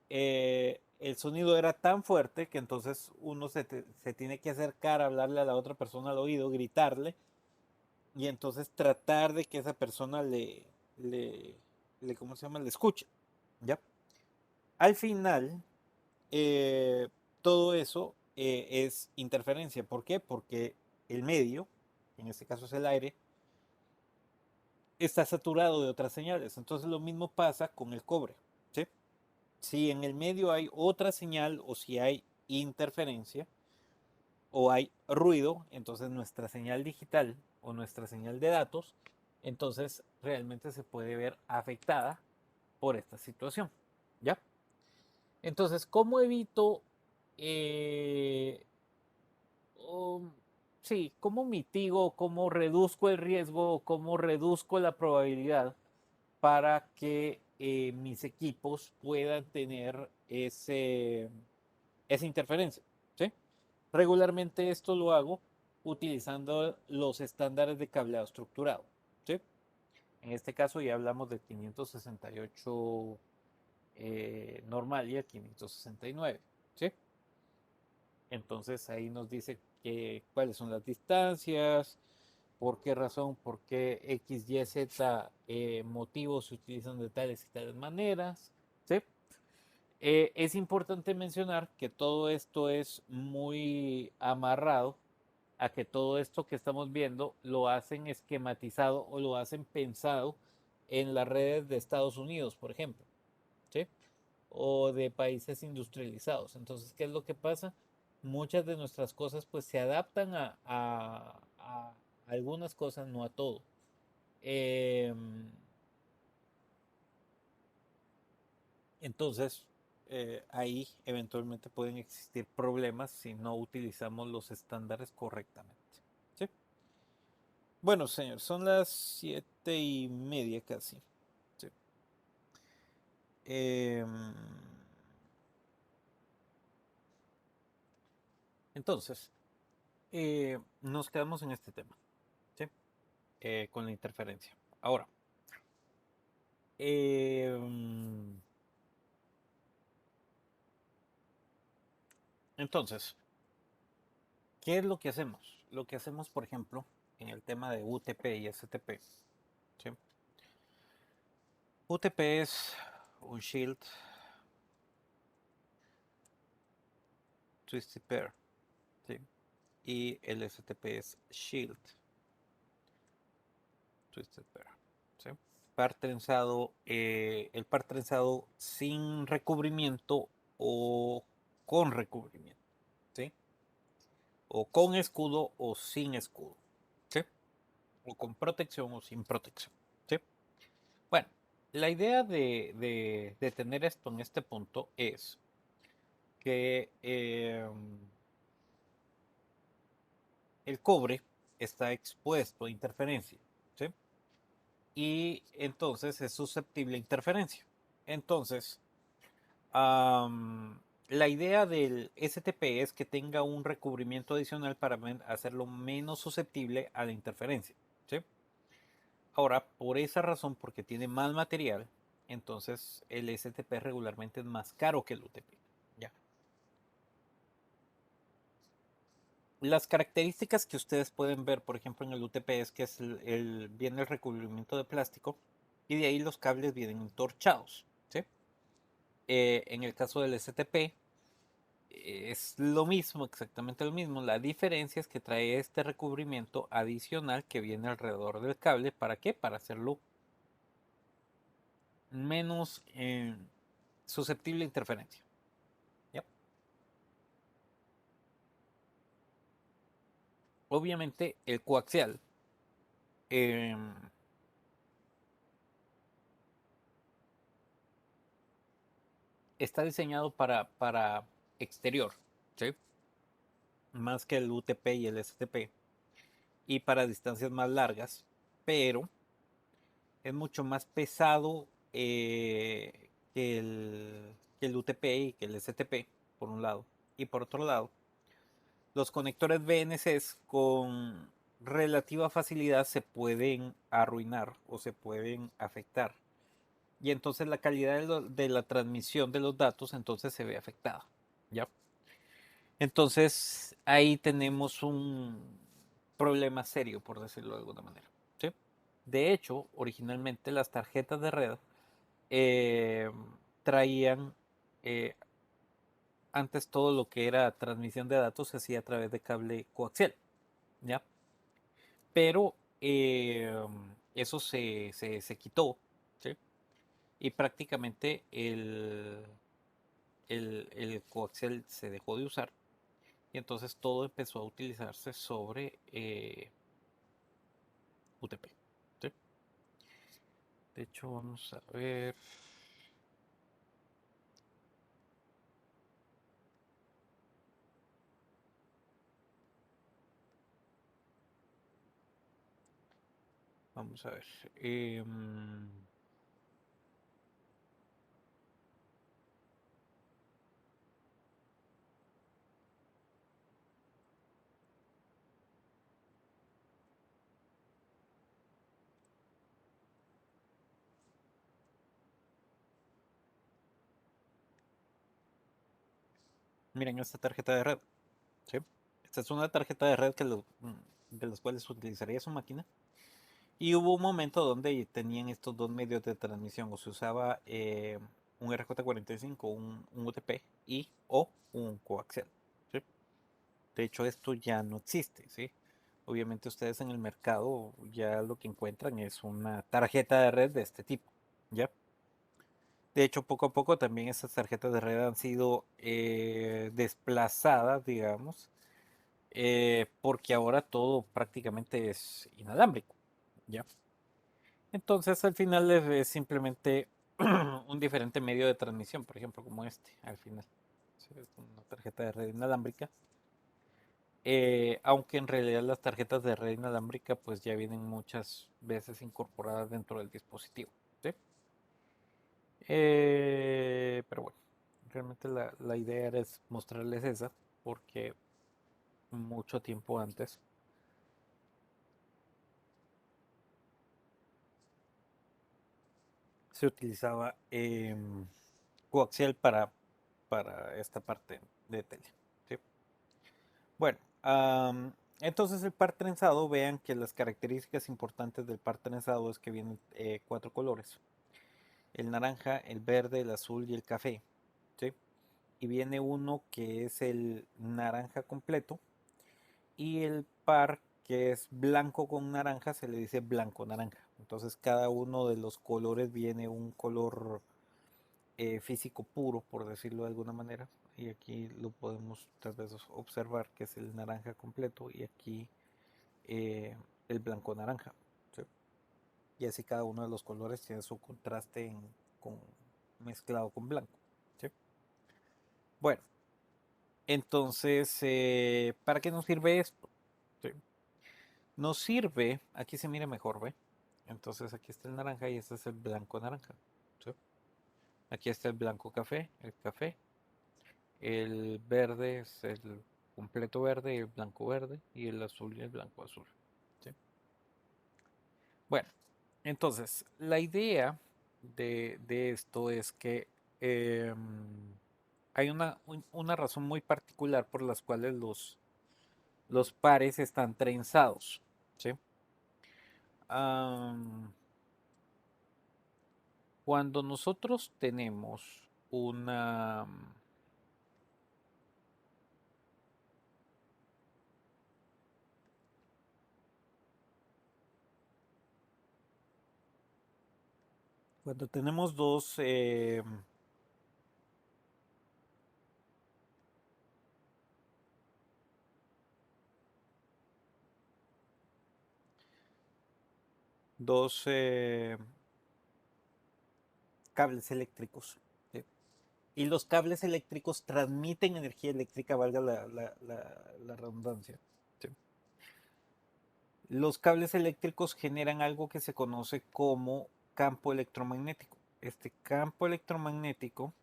el sonido era tan fuerte que entonces uno se tiene que acercar a hablarle a la otra persona al oído, gritarle, y entonces tratar de que esa persona le, ¿cómo se llama? Le escuche, ¿ya? Al final, todo eso es interferencia. ¿Por qué? Porque el medio, en este caso es el aire, está saturado de otras señales. Entonces lo mismo pasa con el cobre, ¿sí? Si en el medio hay otra señal o si hay interferencia o hay ruido, entonces nuestra señal digital o nuestra señal de datos, entonces realmente se puede ver afectada por esta situación, ¿ya? Entonces, ¿cómo evito, eh, o, sí, cómo mitigo, cómo reduzco el riesgo, cómo reduzco la probabilidad para que mis equipos puedan tener esa interferencia, ¿sí? Regularmente esto lo hago utilizando los estándares de cableado estructurado, ¿sí? En este caso ya hablamos del 568 normal y el 569, ¿sí? Entonces ahí nos dice cuáles son las distancias, por qué razón, por qué X, Y, Z motivos se utilizan de tales y tales maneras, ¿sí? Es importante mencionar que todo esto es muy amarrado a que todo esto que estamos viendo lo hacen esquematizado o lo hacen pensado en las redes de Estados Unidos, por ejemplo, ¿sí? O de países industrializados. Entonces, ¿qué es lo que pasa? Muchas de nuestras cosas pues se adaptan a algunas cosas, no a todo. Em, entonces, ahí eventualmente pueden existir problemas si no utilizamos los estándares correctamente. ¿Sí? Bueno, señor, son las 7:30 casi. ¿Sí? Em, entonces, nos quedamos en este tema, ¿sí? Con la interferencia. Ahora, em, entonces, ¿qué es lo que hacemos? Lo que hacemos, por ejemplo, en el tema de UTP y STP, ¿sí? UTP es un shield twisted pair, ¿sí? Y el STP es shield twisted pair, ¿sí? Par trenzado, el par trenzado sin recubrimiento o con recubrimiento, ¿sí? O con escudo o sin escudo, ¿sí? O con protección o sin protección, ¿sí? Bueno, la idea de tener esto en este punto es que el cobre está expuesto a interferencia, ¿sí? Y entonces es susceptible a interferencia. Entonces, la idea del STP es que tenga un recubrimiento adicional para hacerlo menos susceptible a la interferencia, ¿sí? Ahora, por esa razón, porque tiene más material, entonces el STP regularmente es más caro que el UTP. ¿Ya? Las características que ustedes pueden ver, por ejemplo, en el UTP es que viene el recubrimiento de plástico y de ahí los cables vienen entorchados, ¿sí? En el caso del STP es lo mismo, exactamente lo mismo. La diferencia es que trae este recubrimiento adicional que viene alrededor del cable. ¿Para qué? Para hacerlo menos susceptible a interferencia. ¿Ya? Obviamente el coaxial em, está diseñado para exterior, ¿sí? Más que el UTP y el STP, y para distancias más largas, pero es mucho más pesado que el UTP y que el STP, por un lado. Y por otro lado, los conectores BNCs con relativa facilidad se pueden arruinar o se pueden afectar. Y entonces la calidad de la transmisión de los datos entonces se ve afectada. ¿Ya? Entonces ahí tenemos un problema serio, por decirlo de alguna manera. ¿Sí? De hecho, originalmente las tarjetas de red eh, traían, eh, antes todo lo que era transmisión de datos se hacía a través de cable coaxial, ¿ya? Pero eso se quitó, ¿sí? Y prácticamente el coaxial se dejó de usar y entonces todo empezó a utilizarse sobre UTP, ¿sí? De hecho, vamos a ver. Vamos a ver. Miren esta tarjeta de red, ¿sí? Esta es una tarjeta de red de los cuales utilizaría su máquina. Y hubo un momento donde tenían estos dos medios de transmisión, o se usaba un RJ45, un UTP y o un coaxial. ¿Sí? De hecho, esto ya no existe, ¿sí? Obviamente ustedes en el mercado ya lo que encuentran es una tarjeta de red de este tipo, ¿ya? De hecho, poco a poco también estas tarjetas de red han sido desplazadas, digamos, porque ahora todo prácticamente es inalámbrico, ¿ya? Entonces al final es simplemente un diferente medio de transmisión, por ejemplo, como este, al final. Sí, es una tarjeta de red inalámbrica. Aunque en realidad las tarjetas de red inalámbrica pues ya vienen muchas veces incorporadas dentro del dispositivo, ¿sí? Pero bueno, realmente la idea era mostrarles esa porque mucho tiempo antes se utilizaba coaxial para esta parte de tele, ¿sí? Bueno, entonces el par trenzado, vean que las características importantes del par trenzado es que vienen cuatro colores: el naranja, el verde, el azul y el café, ¿sí? Y viene uno que es el naranja completo, y el par que es blanco con naranja se le dice blanco naranja. Entonces cada uno de los colores viene un color físico puro, por decirlo de alguna manera. Y aquí lo podemos tal vez observar que es el naranja completo, y aquí el blanco naranja, ¿sí? Y así cada uno de los colores tiene su contraste con, mezclado con blanco, ¿sí? Bueno, entonces, ¿para qué nos sirve esto? ¿Sí? Nos sirve, aquí se mira mejor, ¿ve? Entonces aquí está el naranja y este es el blanco naranja, ¿sí? Aquí está el blanco café, el café. El verde es el completo verde y el blanco verde, y el azul y el blanco azul, ¿sí? Bueno, entonces la idea de esto es que hay una razón muy particular por las cuales los pares están trenzados, ¿sí? Am, Cuando nosotros tenemos cuando tenemos dos cables eléctricos, ¿sí? Y los cables eléctricos transmiten energía eléctrica, valga la redundancia, ¿sí? Los cables eléctricos generan algo que se conoce como campo electromagnético. Este campo electromagnético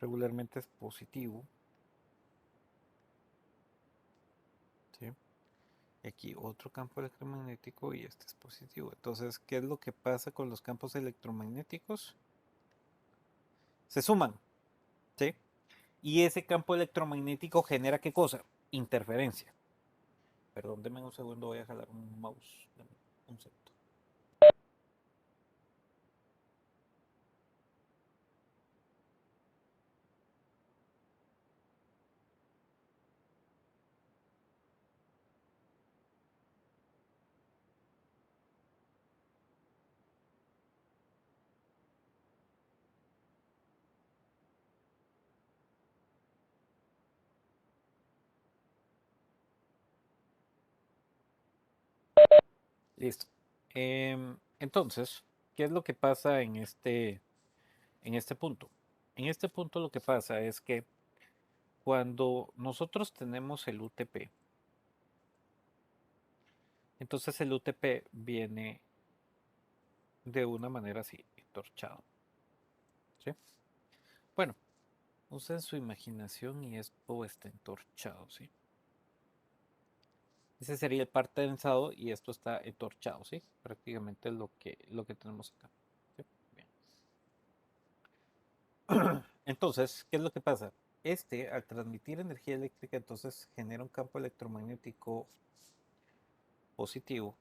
regularmente es positivo, ¿sí? Y aquí otro campo electromagnético y este es positivo. Entonces, ¿qué es lo que pasa con los campos electromagnéticos? Se suman, ¿sí? Y ese campo electromagnético genera ¿qué cosa? Interferencia. Perdón, denme un segundo, voy a jalar un mouse. Deme un segundo. Listo. Entonces, ¿qué es lo que pasa en este punto? En este punto lo que pasa es que cuando nosotros tenemos el UTP, entonces el UTP viene de una manera así, entorchado, ¿sí? Bueno, usen su imaginación y esto está entorchado, ¿sí? Ese sería el par tensado y esto está entorchado, ¿sí? Prácticamente lo que tenemos acá, ¿sí? Bien. Entonces, ¿qué es lo que pasa? Al transmitir energía eléctrica, entonces genera un campo electromagnético positivo,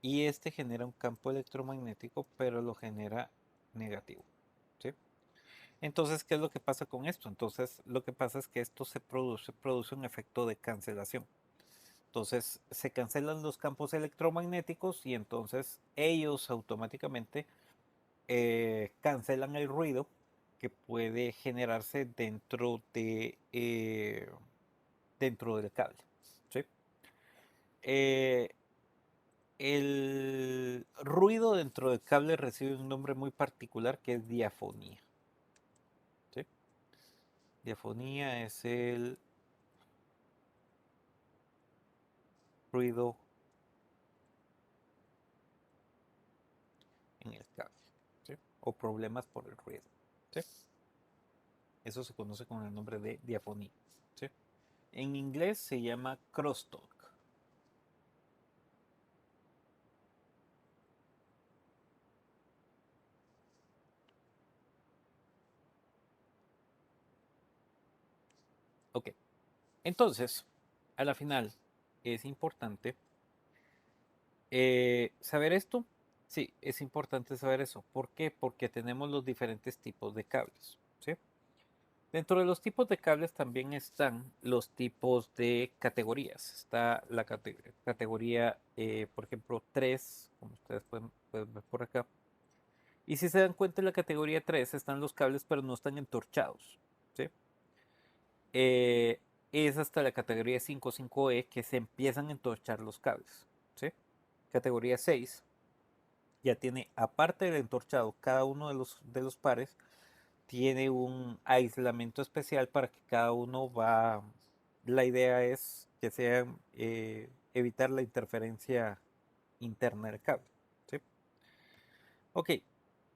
y este genera un campo electromagnético, pero lo genera negativo. ¿Sí? Entonces, ¿qué es lo que pasa con esto? Entonces, lo que pasa es que esto produce un efecto de cancelación. Entonces, se cancelan los campos electromagnéticos y entonces ellos automáticamente cancelan el ruido que puede generarse dentro del cable. ¿Sí? Eh, el ruido dentro del cable recibe un nombre muy particular que es diafonía. ¿Sí? Diafonía es el ruido en el cable. ¿Sí? O problemas por el ruido. ¿Sí? Eso se conoce con el nombre de diafonía. ¿Sí? En inglés se llama crosstalk. Ok. Entonces, a la final, es importante saber esto. Sí, es importante saber eso. ¿Por qué? Porque tenemos los diferentes tipos de cables. ¿Sí? Dentro de los tipos de cables también están los tipos de categorías. Está la categoría, por ejemplo, 3, como ustedes pueden ver por acá. Y si se dan cuenta, en la categoría 3 están los cables, pero no están entorchados. ¿Sí? Eh, es hasta la categoría 5.5e que se empiezan a entorchar los cables. ¿Sí? Categoría 6 ya tiene, aparte del entorchado, cada uno de los pares tiene un aislamiento especial para que cada uno va. La idea es que sea evitar la interferencia interna del cable. ¿Sí? Ok,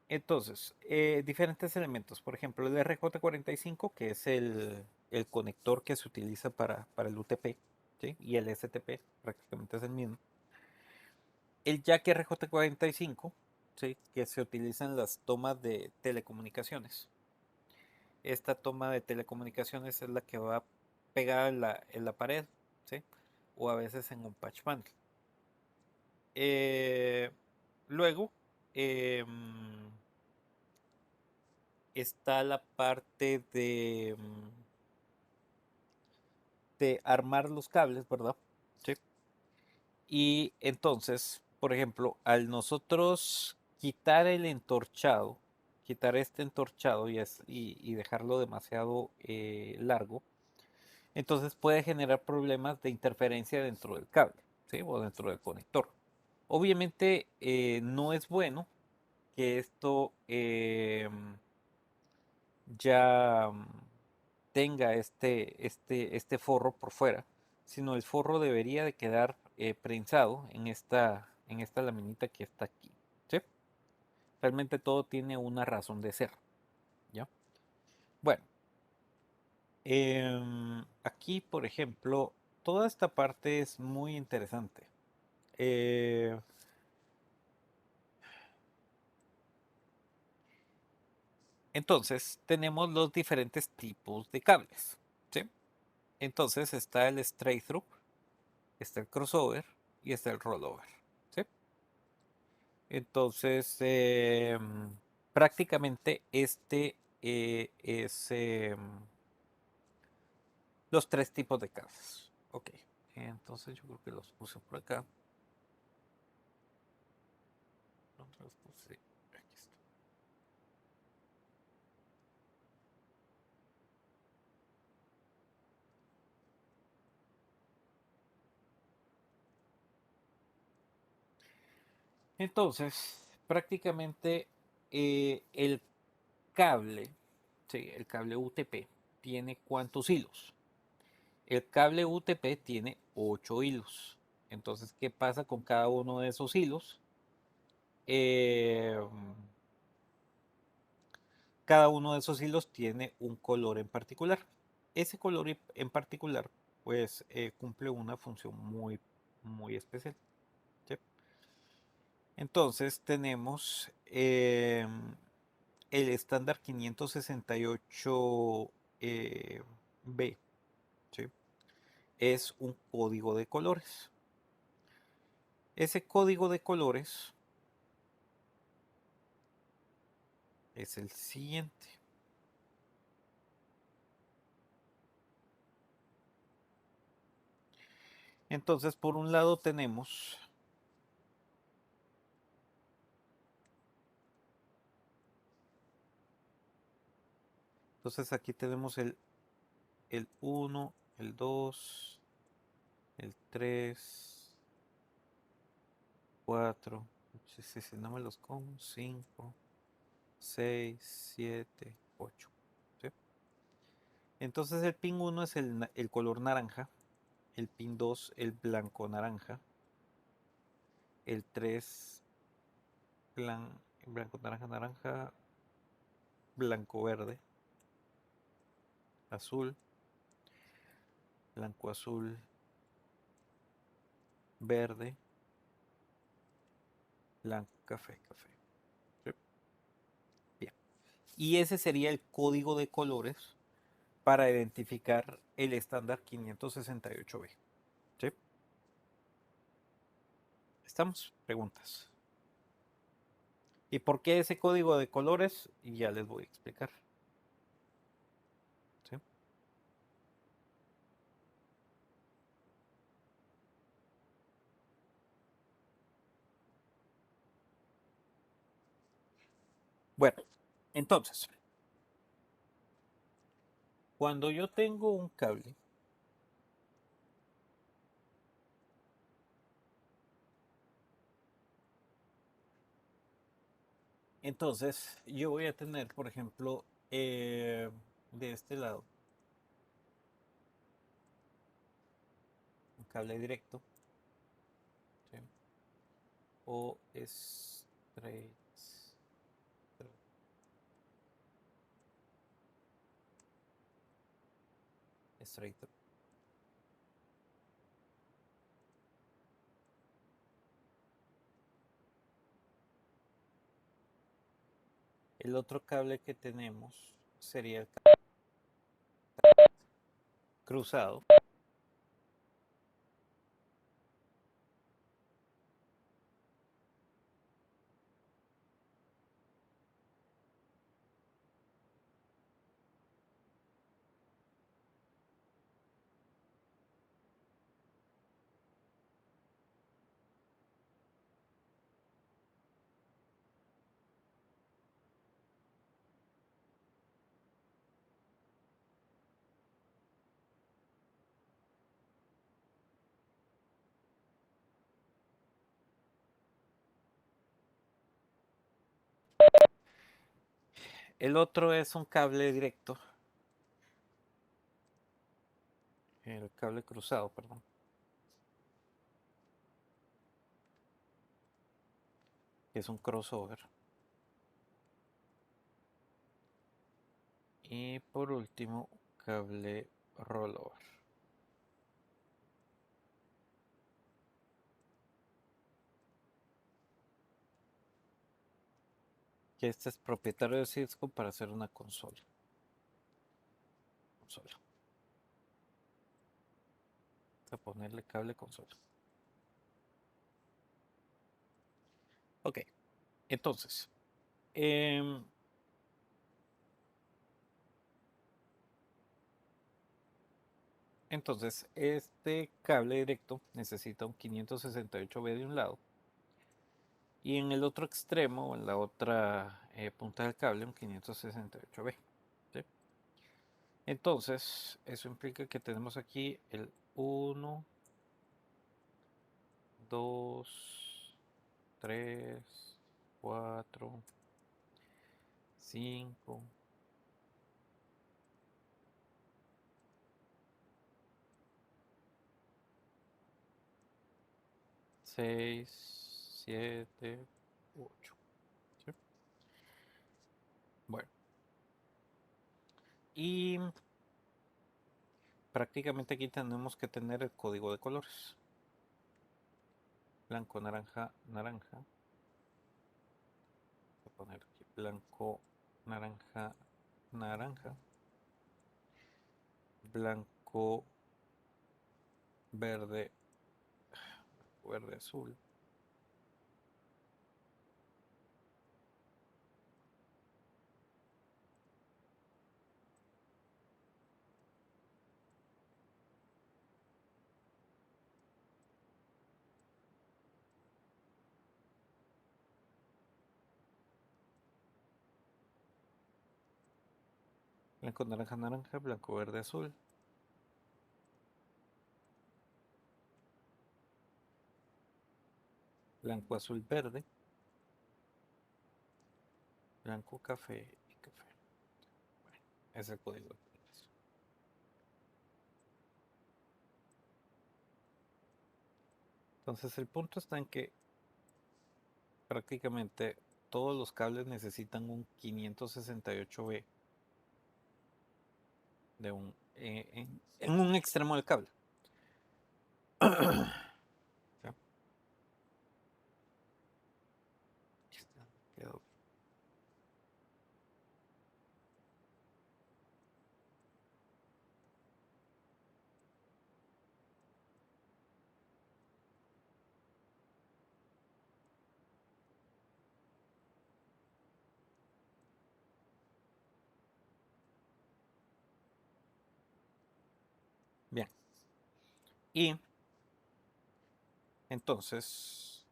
entonces, diferentes elementos. Por ejemplo, el RJ45, que es el conector que se utiliza para el UTP, ¿sí? Y el STP prácticamente es el mismo. El jack RJ45, ¿sí? Que se utiliza en las tomas de telecomunicaciones. Esta toma de telecomunicaciones es la que va pegada en la pared, ¿sí? O a veces en un patch panel. Luego, está la parte de armar los cables, ¿verdad? Sí. Y entonces, por ejemplo, al nosotros quitar el entorchado, quitar este entorchado y dejarlo demasiado largo, entonces puede generar problemas de interferencia dentro del cable, ¿sí? O dentro del conector. Obviamente no es bueno que esto ya tenga este forro por fuera, sino el forro debería de quedar prensado en esta laminita que está aquí. ¿Sí? Realmente todo tiene una razón de ser. ¿Ya? Bueno, aquí, por ejemplo, toda esta parte es muy interesante. Eh, entonces, tenemos los diferentes tipos de cables. ¿Sí? Entonces está el straight through, está el crossover y está el rollover. ¿Sí? Entonces, prácticamente es los tres tipos de cables. Ok, entonces yo creo que los puse por acá. ¿Dónde los puse? Aquí está. Entonces, prácticamente el cable, sí, el cable UTP, tiene ¿cuántos hilos? El cable UTP tiene 8 hilos. Entonces, ¿qué pasa con cada uno de esos hilos? Eh, Cada uno de esos hilos tiene un color en particular. Ese color en particular, pues, cumple una función muy, muy especial. ¿Sí? Entonces, tenemos el estándar 568 B. ¿Sí? Es un código de colores. Ese código de colores es el siguiente. Entonces, por un lado tenemos aquí tenemos el 1, el 2, el 3, 4, si no me los como, 5, 6, 7, 8. ¿Sí? Entonces el pin 1 es el color naranja, el pin 2 el blanco naranja, el 3 blanco naranja naranja, blanco verde, azul, blanco azul, verde, blanco café, café. ¿Sí? Bien. Y ese sería el código de colores para identificar el estándar 568B. ¿Sí? ¿Estamos? Preguntas. ¿Y por qué ese código de colores? Ya les voy a explicar. ¿Sí? Bueno, entonces, cuando yo tengo un cable, entonces yo voy a tener, por ejemplo, de este lado, un cable directo, ¿sí? O straight, straight. El otro cable que tenemos sería el cable cruzado. El otro es un cable directo, el cable cruzado, perdón, que es un crossover. Y por último, cable rollover. Que este es propietario de Cisco para hacer una consola. Vamos a ponerle cable consola. Ok, entonces, este cable directo necesita un 568B de un lado y en el otro extremo, en la otra punta del cable, un 568B. ¿Sí? Entonces, eso implica que tenemos aquí el 1, 2, 3, 4, 5, 6, 7, 8. ¿Sí? Bueno, y prácticamente aquí tenemos que tener el código de colores. Blanco, naranja, naranja. Voy a poner aquí blanco, naranja, naranja. Blanco, verde, verde, azul. Blanco, naranja, naranja, blanco, verde, azul. Blanco, azul, verde. Blanco, café y café. Bueno, ese es el código de colores. Entonces el punto está en que prácticamente todos los cables necesitan un 568B de en un extremo del cable. ¿Ya? Quedó. Bien. Y entonces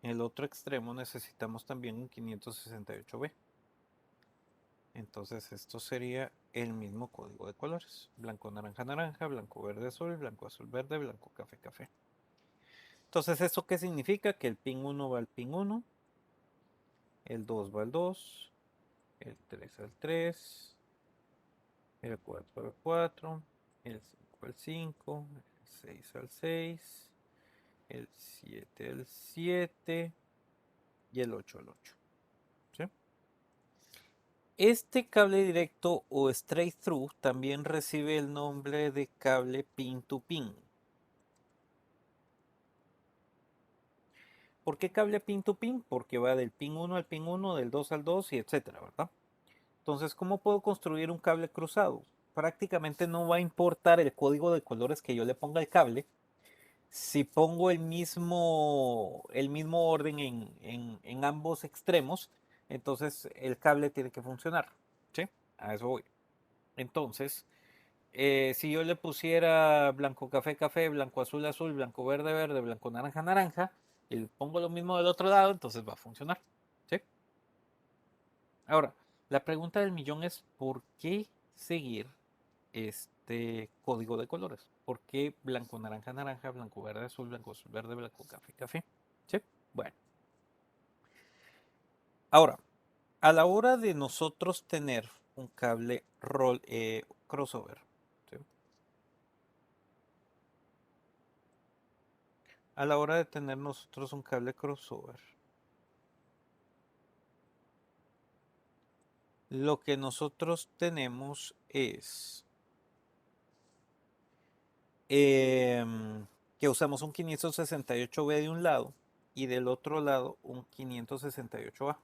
en el otro extremo necesitamos también un 568B. Entonces esto sería el mismo código de colores. Blanco, naranja, naranja, blanco, verde, azul, blanco, azul, verde, blanco, café, café. Entonces, ¿eso qué significa? Que el pin 1 va al pin 1, el 2 va al 2, el 3 al 3, el 4 al 4, el 5 al 5, el 6 al 6, el 7 al 7 y el 8 al 8. ¿Sí? Este cable directo o straight through también recibe el nombre de cable pin to pin. ¿Por qué cable pin to pin? Porque va del pin 1 al pin 1, del 2 al 2 y etcétera, ¿verdad? Entonces, ¿cómo puedo construir un cable cruzado? Prácticamente no va a importar el código de colores que yo le ponga al cable. Si pongo el mismo orden en ambos extremos, entonces el cable tiene que funcionar. ¿Sí? A eso voy. Entonces, si yo le pusiera blanco café café, blanco azul azul, blanco verde verde, blanco naranja naranja, y le pongo lo mismo del otro lado, entonces va a funcionar. ¿Sí? Ahora, la pregunta del millón es ¿por qué seguir este código de colores? ¿Por qué blanco naranja naranja, blanco azul verde, blanco café café? ¿Sí? Bueno, ahora, a la hora de nosotros tener un cable crossover, ¿sí? A la hora de tener nosotros un cable crossover, lo que nosotros tenemos es que usamos un 568B de un lado y del otro lado un 568A.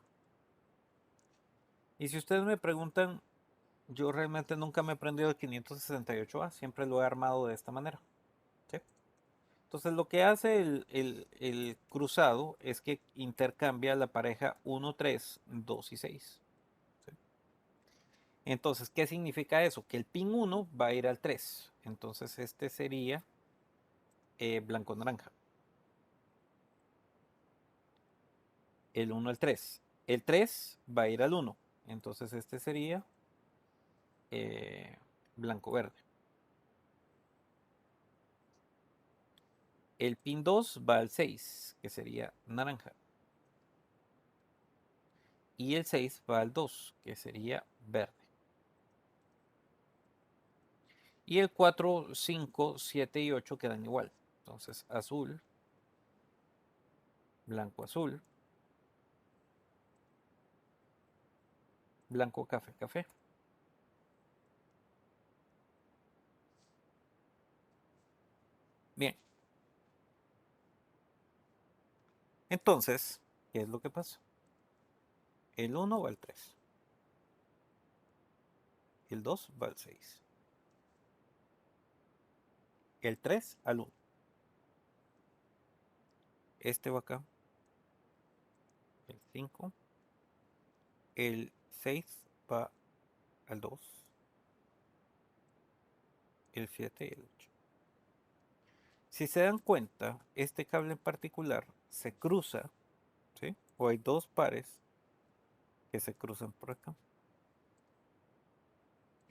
Y si ustedes me preguntan, yo realmente nunca me he prendido el 568A, siempre lo he armado de esta manera. ¿Sí? Entonces lo que hace el cruzado es que intercambia la pareja 1, 3, 2 y 6. ¿Sí? Entonces, ¿qué significa eso? Que el pin 1 va a ir al 3. Entonces este sería blanco-naranja. El 1 al 3. El 3 va a ir al 1. Entonces este sería blanco-verde. El pin 2 va al 6, que sería naranja. Y el 6 va al 2, que sería verde. Y el 4, 5, 7 y 8 quedan igual. Entonces azul, blanco, azul, blanco, café, café. Bien. Entonces, ¿qué es lo que pasa? El 1 va al 3. El 2 va al 6. El 3 al 1. Este va acá. El 5. El 6 va al 2. El 7 y el 8. Si se dan cuenta, este cable en particular se cruza, ¿sí? O hay dos pares que se cruzan por acá.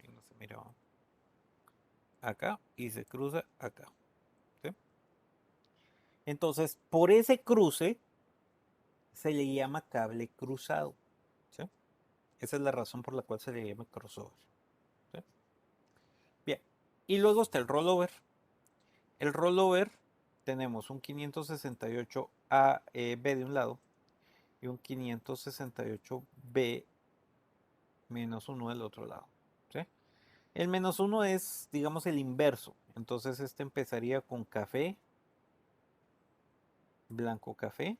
Y no se mira acá y se cruza acá. ¿Sí? Entonces, por ese cruce se le llama cable cruzado. ¿Sí? Esa es la razón por la cual se le llama crossover. ¿Sí? Bien. Y luego está el rollover. El rollover tenemos un 568B de un lado y un 568B menos 1 del otro lado. ¿Sí? El menos 1 es, digamos, el inverso. Entonces este empezaría con café, blanco café,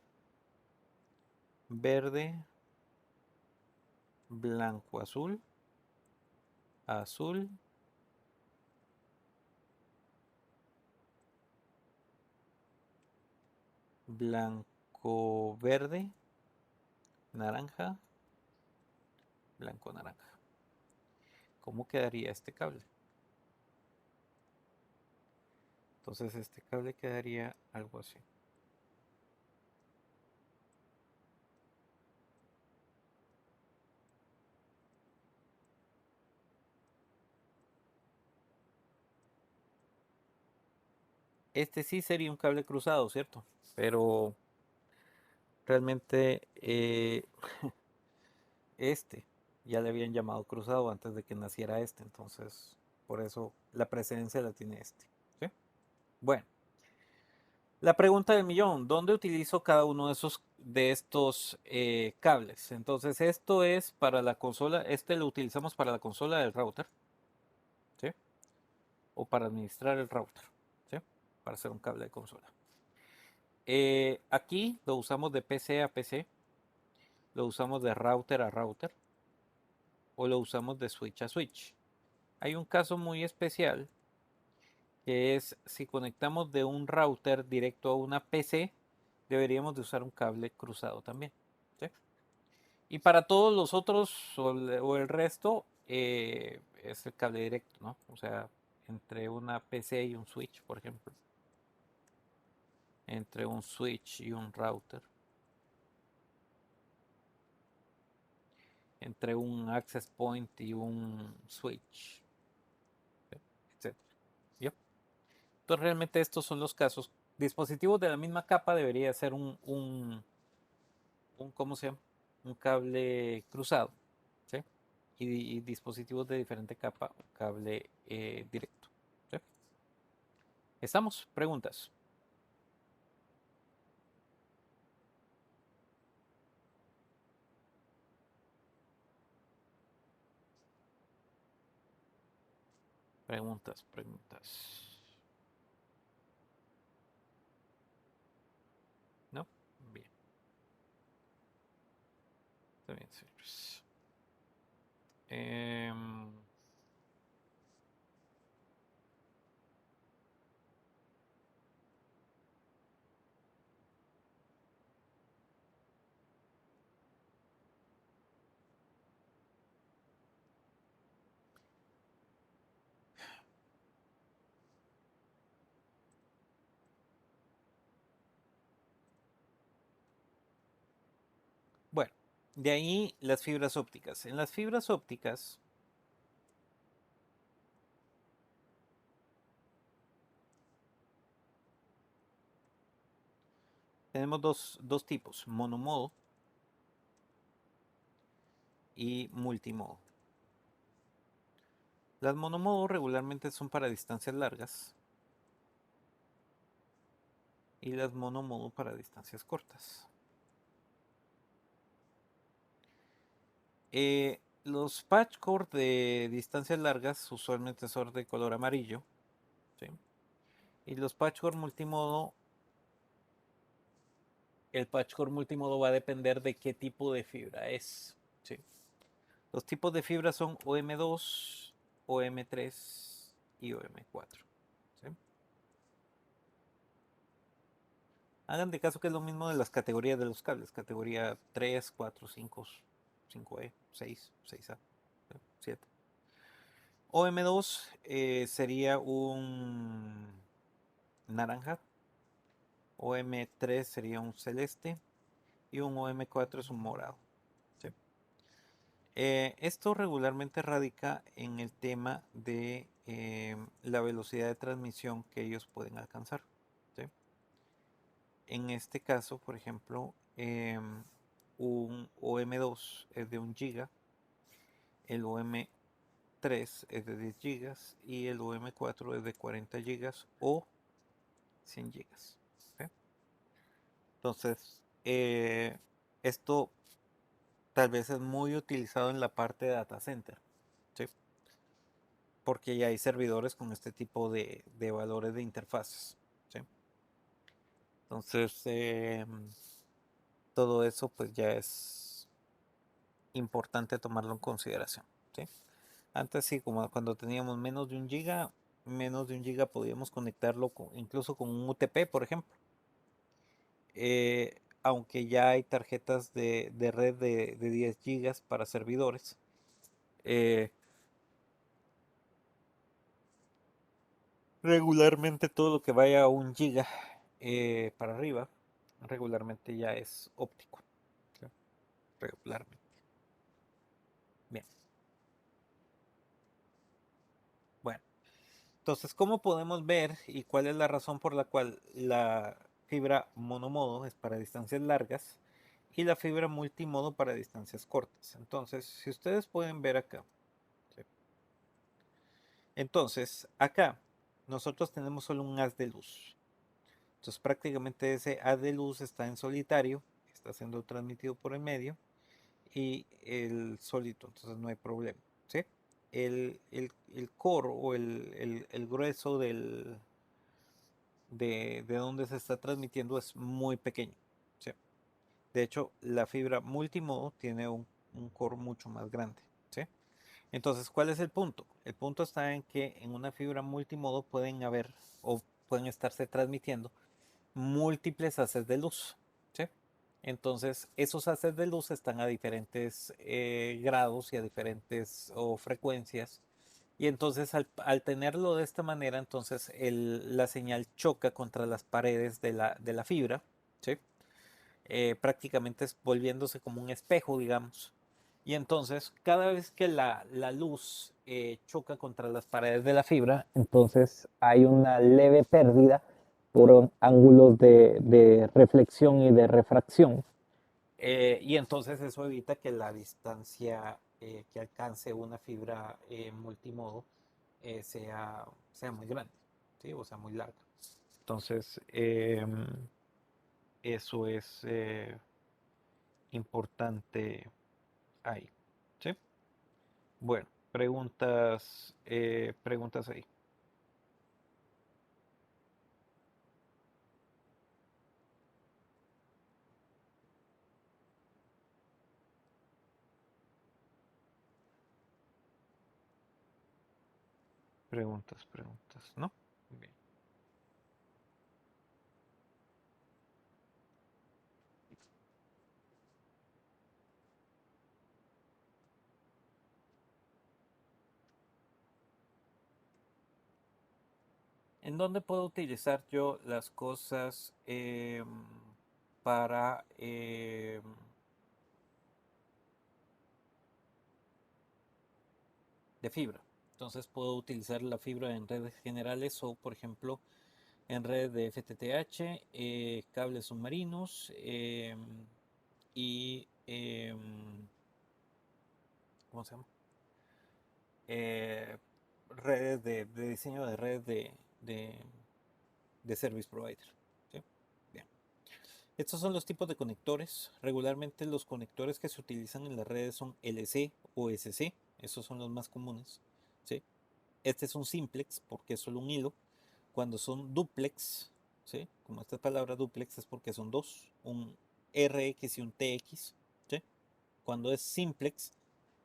verde, blanco azul, azul, blanco verde, naranja, blanco naranja. ¿Cómo quedaría este cable? Entonces este cable quedaría algo así. Este sí sería un cable cruzado, ¿cierto? Pero realmente este ya le habían llamado cruzado antes de que naciera este, entonces por eso la precedencia la tiene este. ¿Sí? Bueno, la pregunta del millón, ¿dónde utilizo cada uno de estos cables? Entonces esto es para la consola, este lo utilizamos para la consola del router, ¿sí? O para administrar el router, ¿sí? Para hacer un cable de consola. Aquí lo usamos de PC a PC, lo usamos de router a router o lo usamos de switch a switch. Hay un caso muy especial que es si conectamos de un router directo a una PC, deberíamos de usar un cable cruzado también. ¿Sí? Y para todos los otros o el resto es el cable directo, ¿no? O sea, entre una PC y un switch, por ejemplo. Entre un switch y un router. Entre un access point y un switch, etc. ¿Yep? Entonces realmente estos son los casos. Dispositivos de la misma capa debería ser ¿cómo se llama? Un cable cruzado, ¿sí? Y dispositivos de diferente capa, un cable directo. ¿Sí? ¿Estamos? Preguntas. Preguntas, preguntas. ¿No? Bien. Está bien, señores. Bueno, de ahí las fibras ópticas. En las fibras ópticas tenemos dos tipos, monomodo y multimodo. Las monomodo regularmente son para distancias largas y las monomodo para distancias cortas. Los patch cord de distancias largas usualmente son de color amarillo, ¿sí? Y los patch cord multimodo, el patch cord multimodo va a depender de qué tipo de fibra es, ¿sí? Los tipos de fibra son OM2, OM3 y OM4. ¿Sí? Hagan de caso que es lo mismo de las categorías de los cables. Categoría 3, 4, 5, 5E, 6, 6A, 7. OM2 sería un naranja. OM3 sería un celeste. Y un OM4 es un morado. ¿Sí? Esto regularmente radica en el tema de la velocidad de transmisión que ellos pueden alcanzar. ¿Sí? En este caso, por ejemplo, un OM2 es de 1 GB, el OM3 es de 10 gigas y el OM4 es de 40 gigas o 100 gigas. ¿Sí? Entonces, esto tal vez es muy utilizado en la parte de data center, ¿sí? Porque ya hay servidores con este tipo de valores de interfaces, ¿sí? Entonces, todo eso pues ya es importante tomarlo en consideración, ¿sí? Antes sí, como cuando teníamos menos de un giga podíamos conectarlo incluso con un UTP, por ejemplo. Aunque ya hay tarjetas de red de 10 gigas para servidores. Regularmente todo lo que vaya a 1 GB para arriba, regularmente ya es óptico. ¿Sí? Regularmente. Bien. Bueno, entonces, ¿cómo podemos ver y cuál es la razón por la cual la fibra monomodo es para distancias largas y la fibra multimodo para distancias cortas? Entonces, si ustedes pueden ver acá. ¿Sí? Entonces, acá nosotros tenemos solo un haz de luz. Entonces prácticamente ese haz de luz está en solitario, está siendo transmitido por el medio y el solito, entonces no hay problema. ¿Sí? El core o el grueso de donde se está transmitiendo es muy pequeño. ¿Sí? De hecho, la fibra multimodo tiene un core mucho más grande. ¿Sí? Entonces, ¿cuál es el punto? El punto está en que en una fibra multimodo pueden haber o pueden estarse transmitiendo múltiples haces de luz. ¿Sí? Entonces, esos haces de luz están a diferentes grados y a diferentes frecuencias. Y entonces, al tenerlo de esta manera, entonces la señal choca contra las paredes de la fibra. ¿Sí? Prácticamente es volviéndose como un espejo, digamos. Y entonces, cada vez que la luz choca contra las paredes de la fibra, entonces hay una leve pérdida por ángulos de reflexión y de refracción. Y entonces eso evita que la distancia que alcance una fibra multimodo sea muy grande, ¿sí? O sea, muy larga. Entonces, eso es importante ahí. ¿Sí? Bueno, preguntas ahí. Preguntas, ¿no? Bien. ¿En dónde puedo utilizar yo las cosas para de fibra? Entonces puedo utilizar la fibra en redes generales o, por ejemplo, en redes de FTTH, cables submarinos y ¿cómo se llama? Eh, redes de diseño de redes de, de service provider. ¿Sí? Bien. Estos son los tipos de conectores. Regularmente los conectores que se utilizan en las redes son LC o SC. Esos son los más comunes. ¿Sí? Este es un simplex porque es solo un hilo. Cuando son duplex, ¿sí? Como esta palabra duplex es porque son dos, un RX y un TX. ¿Sí? Cuando es simplex,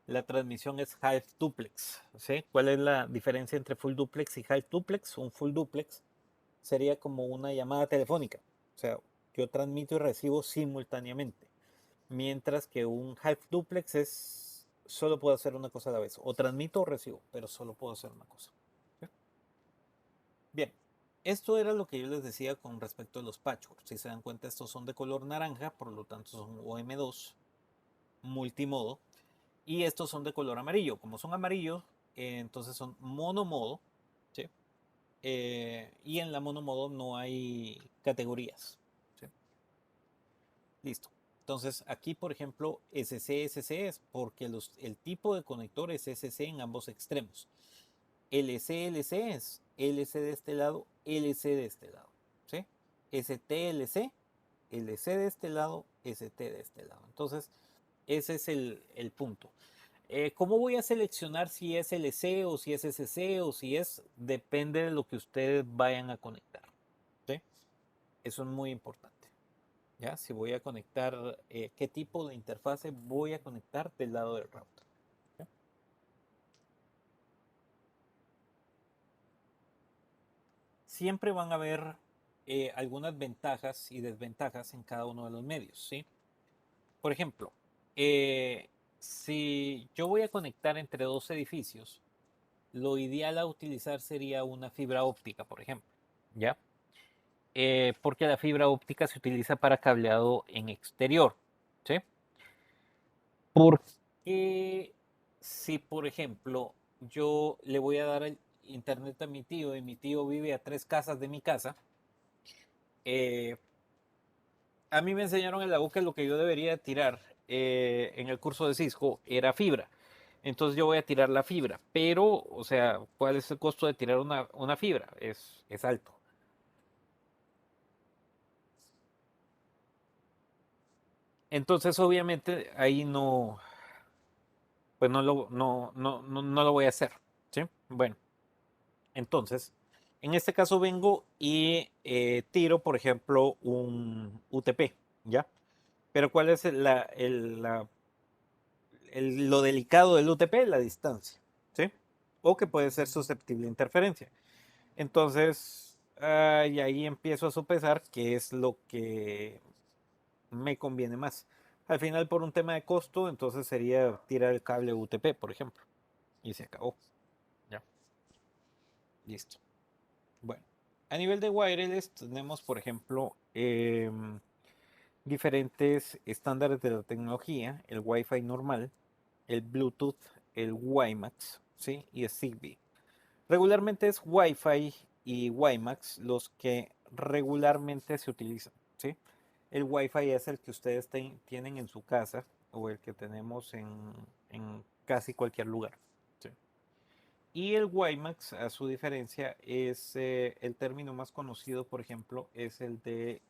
la transmisión es half duplex. ¿Sí? ¿Cuál es la diferencia entre full duplex y half duplex? Un full duplex sería como una llamada telefónica. O sea, yo transmito y recibo simultáneamente. Mientras que un half duplex es solo puedo hacer una cosa a la vez. O transmito o recibo, pero solo puedo hacer una cosa. ¿Sí? Bien, esto era lo que yo les decía con respecto a los patchwork. Si se dan cuenta, estos son de color naranja, por lo tanto son OM2 multimodo. Y estos son de color amarillo. Como son amarillos, entonces son monomodo. ¿Sí? Y en la monomodo no hay categorías. ¿Sí? Listo. Entonces aquí, por ejemplo, SC es porque el tipo de conector es SC en ambos extremos. LC es LC de este lado, LC de este lado. ¿Sí? ST LC de este lado, ST de este lado. Entonces, ese es el punto. ¿Cómo voy a seleccionar si es LC o si es SC o si es? Depende de lo que ustedes vayan a conectar. ¿Sí? Eso es muy importante. ¿Ya? Si voy a conectar, qué tipo de interfase voy a conectar del lado del router. ¿Ya? Siempre van a haber algunas ventajas y desventajas en cada uno de los medios. ¿Sí? Por ejemplo, si yo voy a conectar entre dos edificios, lo ideal a utilizar sería una fibra óptica, por ejemplo. ¿Ya? Porque la fibra óptica se utiliza para cableado en exterior. ¿Sí? Porque si, por ejemplo, yo le voy a dar el internet a mi tío y mi tío vive a 3 casas de mi casa, eh, a mí me enseñaron en la U que lo que yo debería tirar en el curso de Cisco era fibra. Entonces yo voy a tirar la fibra. Pero, o sea, ¿cuál es el costo de tirar una fibra? Es alto. Entonces, obviamente, ahí no, pues no lo voy a hacer. ¿Sí? Bueno, entonces, en este caso vengo y tiro, por ejemplo, un UTP, ¿ya? Pero ¿cuál es lo delicado del UTP? La distancia, ¿sí? O que puede ser susceptible a interferencia. Entonces, y ahí empiezo a sopesar qué es lo que me conviene más. Al final, por un tema de costo, entonces sería tirar el cable UTP, por ejemplo. Y se acabó. Ya, listo. Bueno, a nivel de wireless tenemos, por ejemplo, diferentes estándares de la tecnología, el Wi-Fi normal, el Bluetooth, el WiMAX, ¿sí? Y el Zigbee. Regularmente es Wi-Fi y WiMAX los que regularmente se utilizan, ¿sí? El Wi-Fi es el que ustedes tienen en su casa o el que tenemos en casi cualquier lugar, ¿sí? Y el WiMAX, a su diferencia, es el término más conocido, por ejemplo, es el de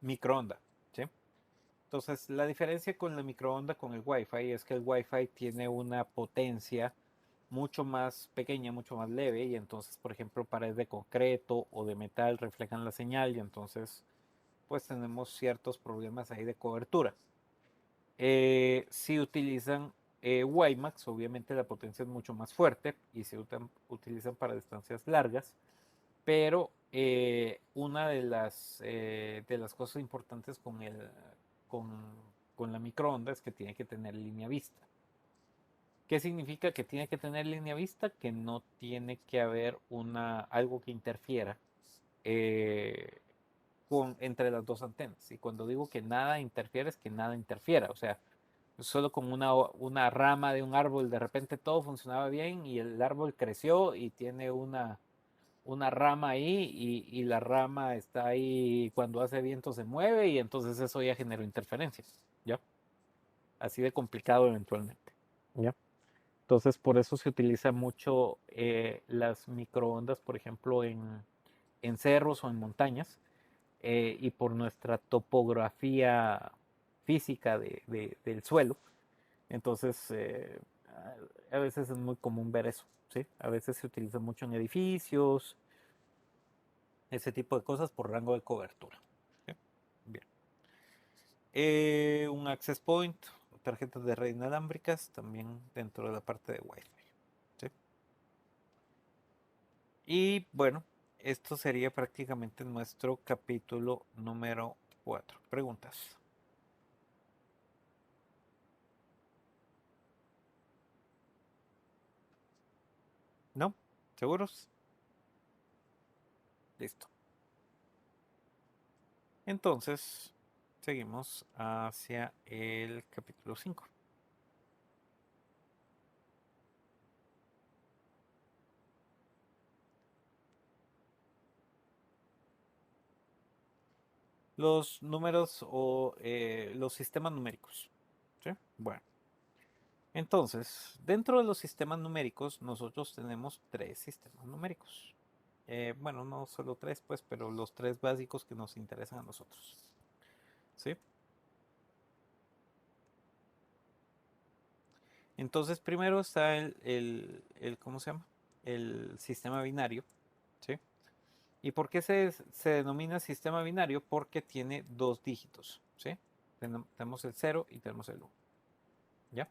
microonda, ¿sí? Entonces, la diferencia con la microonda con el Wi-Fi es que el Wi-Fi tiene una potencia mucho más pequeña, mucho más leve, y entonces, por ejemplo, paredes de concreto o de metal reflejan la señal y entonces, pues tenemos ciertos problemas ahí de cobertura. Si utilizan WiMAX, obviamente la potencia es mucho más fuerte y se utilizan para distancias largas, pero una de las cosas importantes con, con la microonda es que tiene que tener línea vista. ¿Qué significa que tiene que tener línea vista? Que no tiene que haber algo que interfiera eh, entre las dos antenas. Y cuando digo que nada interfiere, es que nada interfiera. O sea, solo con una rama de un árbol, de repente todo funcionaba bien y el árbol creció y tiene una rama ahí y la rama está ahí cuando hace viento se mueve y entonces eso ya generó interferencias. ¿Ya? Así de complicado eventualmente. ¿Ya? Entonces, por eso se utiliza mucho las microondas, por ejemplo, en cerros o en montañas, y por nuestra topografía física del suelo. Entonces, a veces es muy común ver eso, ¿sí? A veces se utiliza mucho en edificios, ese tipo de cosas por rango de cobertura. ¿Sí? Bien. Un access point, tarjetas de red inalámbricas, también dentro de la parte de Wi-Fi. ¿Sí? Y bueno, esto sería prácticamente nuestro capítulo número 4. Preguntas. ¿No? ¿Seguros? Listo. Entonces, seguimos hacia el capítulo 5. Los números o los sistemas numéricos. ¿Sí? Bueno, entonces, dentro de los sistemas numéricos, nosotros tenemos 3 sistemas numéricos. Bueno, no solo 3, pues, pero los 3 básicos que nos interesan a nosotros. ¿Sí? Entonces, primero está ¿cómo se llama? El sistema binario. ¿Sí? ¿Y por qué se denomina sistema binario? Porque tiene 2 dígitos. ¿Sí? Tenemos el 0 y tenemos el 1. ¿Ya?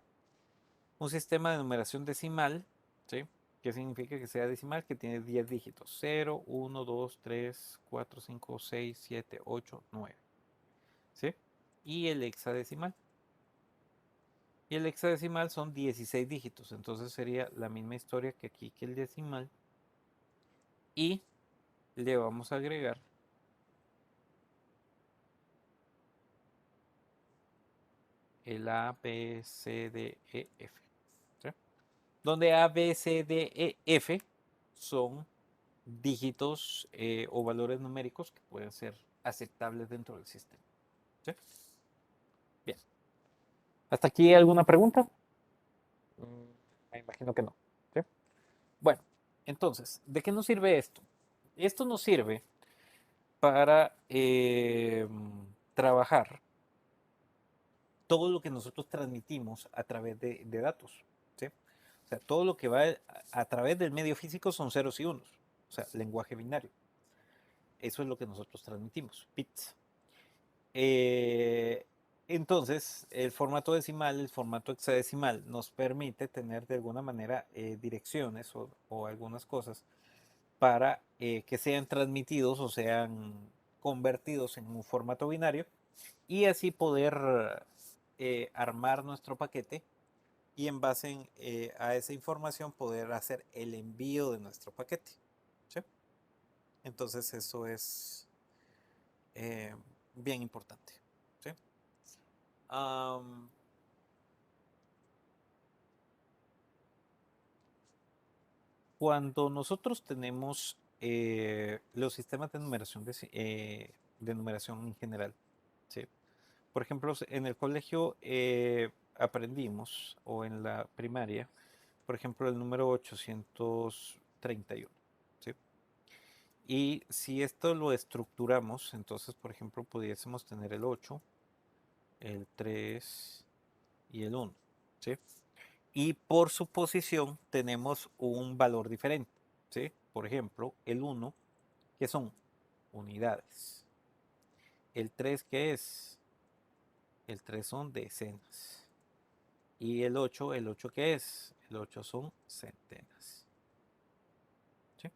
Un sistema de numeración decimal, ¿sí? ¿Qué significa que sea decimal? Que tiene 10 dígitos. 0, 1, 2, 3, 4, 5, 6, 7, 8, 9. ¿Sí? Y el hexadecimal. Y el hexadecimal son 16 dígitos. Entonces sería la misma historia que aquí que el decimal. Y le vamos a agregar el A, B, C, D, E, F. ¿Sí? Donde A, B, C, D, E, F son dígitos o valores numéricos que pueden ser aceptables dentro del sistema. ¿Sí? Bien. ¿Hasta aquí alguna pregunta? Me imagino que no. ¿Sí? Bueno, entonces, ¿de qué nos sirve esto? Esto nos sirve para trabajar todo lo que nosotros transmitimos a través de datos. ¿Sí? O sea, todo lo que va a través del medio físico son ceros y unos. O sea, lenguaje binario. Eso es lo que nosotros transmitimos, bits. Entonces, el formato decimal, el formato hexadecimal, nos permite tener de alguna manera direcciones o algunas cosas para que sean transmitidos o sean convertidos en un formato binario y así poder armar nuestro paquete y en base a esa información poder hacer el envío de nuestro paquete. ¿Sí? Entonces, eso es eh, bien importante. ¿Sí? Cuando nosotros tenemos los sistemas de numeración, de numeración en general, ¿sí? Por ejemplo, en el colegio aprendimos, o en la primaria, por ejemplo, el número 831, ¿sí? Y si esto lo estructuramos, entonces, por ejemplo, pudiésemos tener el 8, el 3 y el 1, ¿sí? Y por su posición tenemos un valor diferente, ¿sí? Por ejemplo, el 1, que son unidades. El 3, ¿qué es? El 3 son decenas. Y el 8 ¿qué es? El 8 son centenas. ¿Sí?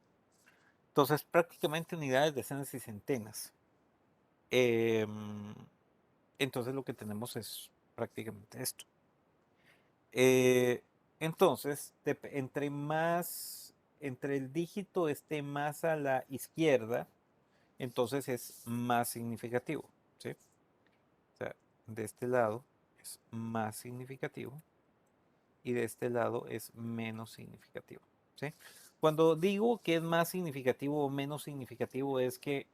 Entonces, prácticamente unidades, decenas y centenas. Entonces, lo que tenemos es prácticamente esto. Entonces, entre el dígito esté más a la izquierda, entonces es más significativo, ¿sí? O sea, de este lado es más significativo y de este lado es menos significativo, ¿sí? Cuando digo que es más significativo o menos significativo es que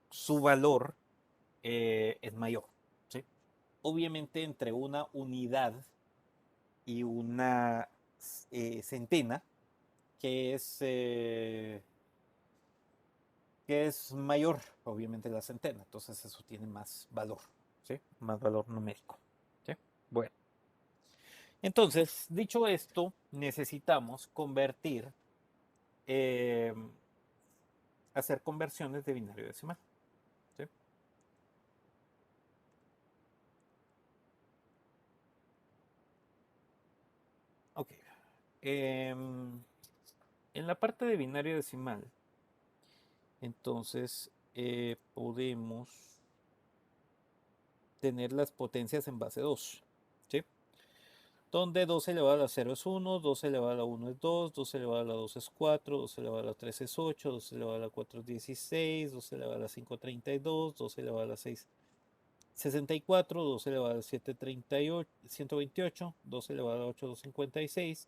su valor es mayor, ¿sí? Obviamente entre una unidad y una centena, que es mayor, obviamente, la centena. Entonces eso tiene más valor, ¿sí? Más valor numérico, ¿sí? Bueno, entonces, dicho esto, necesitamos eh, hacer conversiones de binario decimal, ¿sí? Ok. En la parte de binario decimal, entonces podemos tener las potencias en base 2, ¿sí? Donde 2 elevado a la 0 es 1, 2 elevado a la 1 es 2, 2 elevado a la 2 es 4, 2 elevado a la 3 es 8, 2 elevado a la 4 es 16, 2 elevado a la 5 es 32, 2 elevado a la 6 64, 2 elevado a 7, 38, 128, 2 elevado a 8, 256,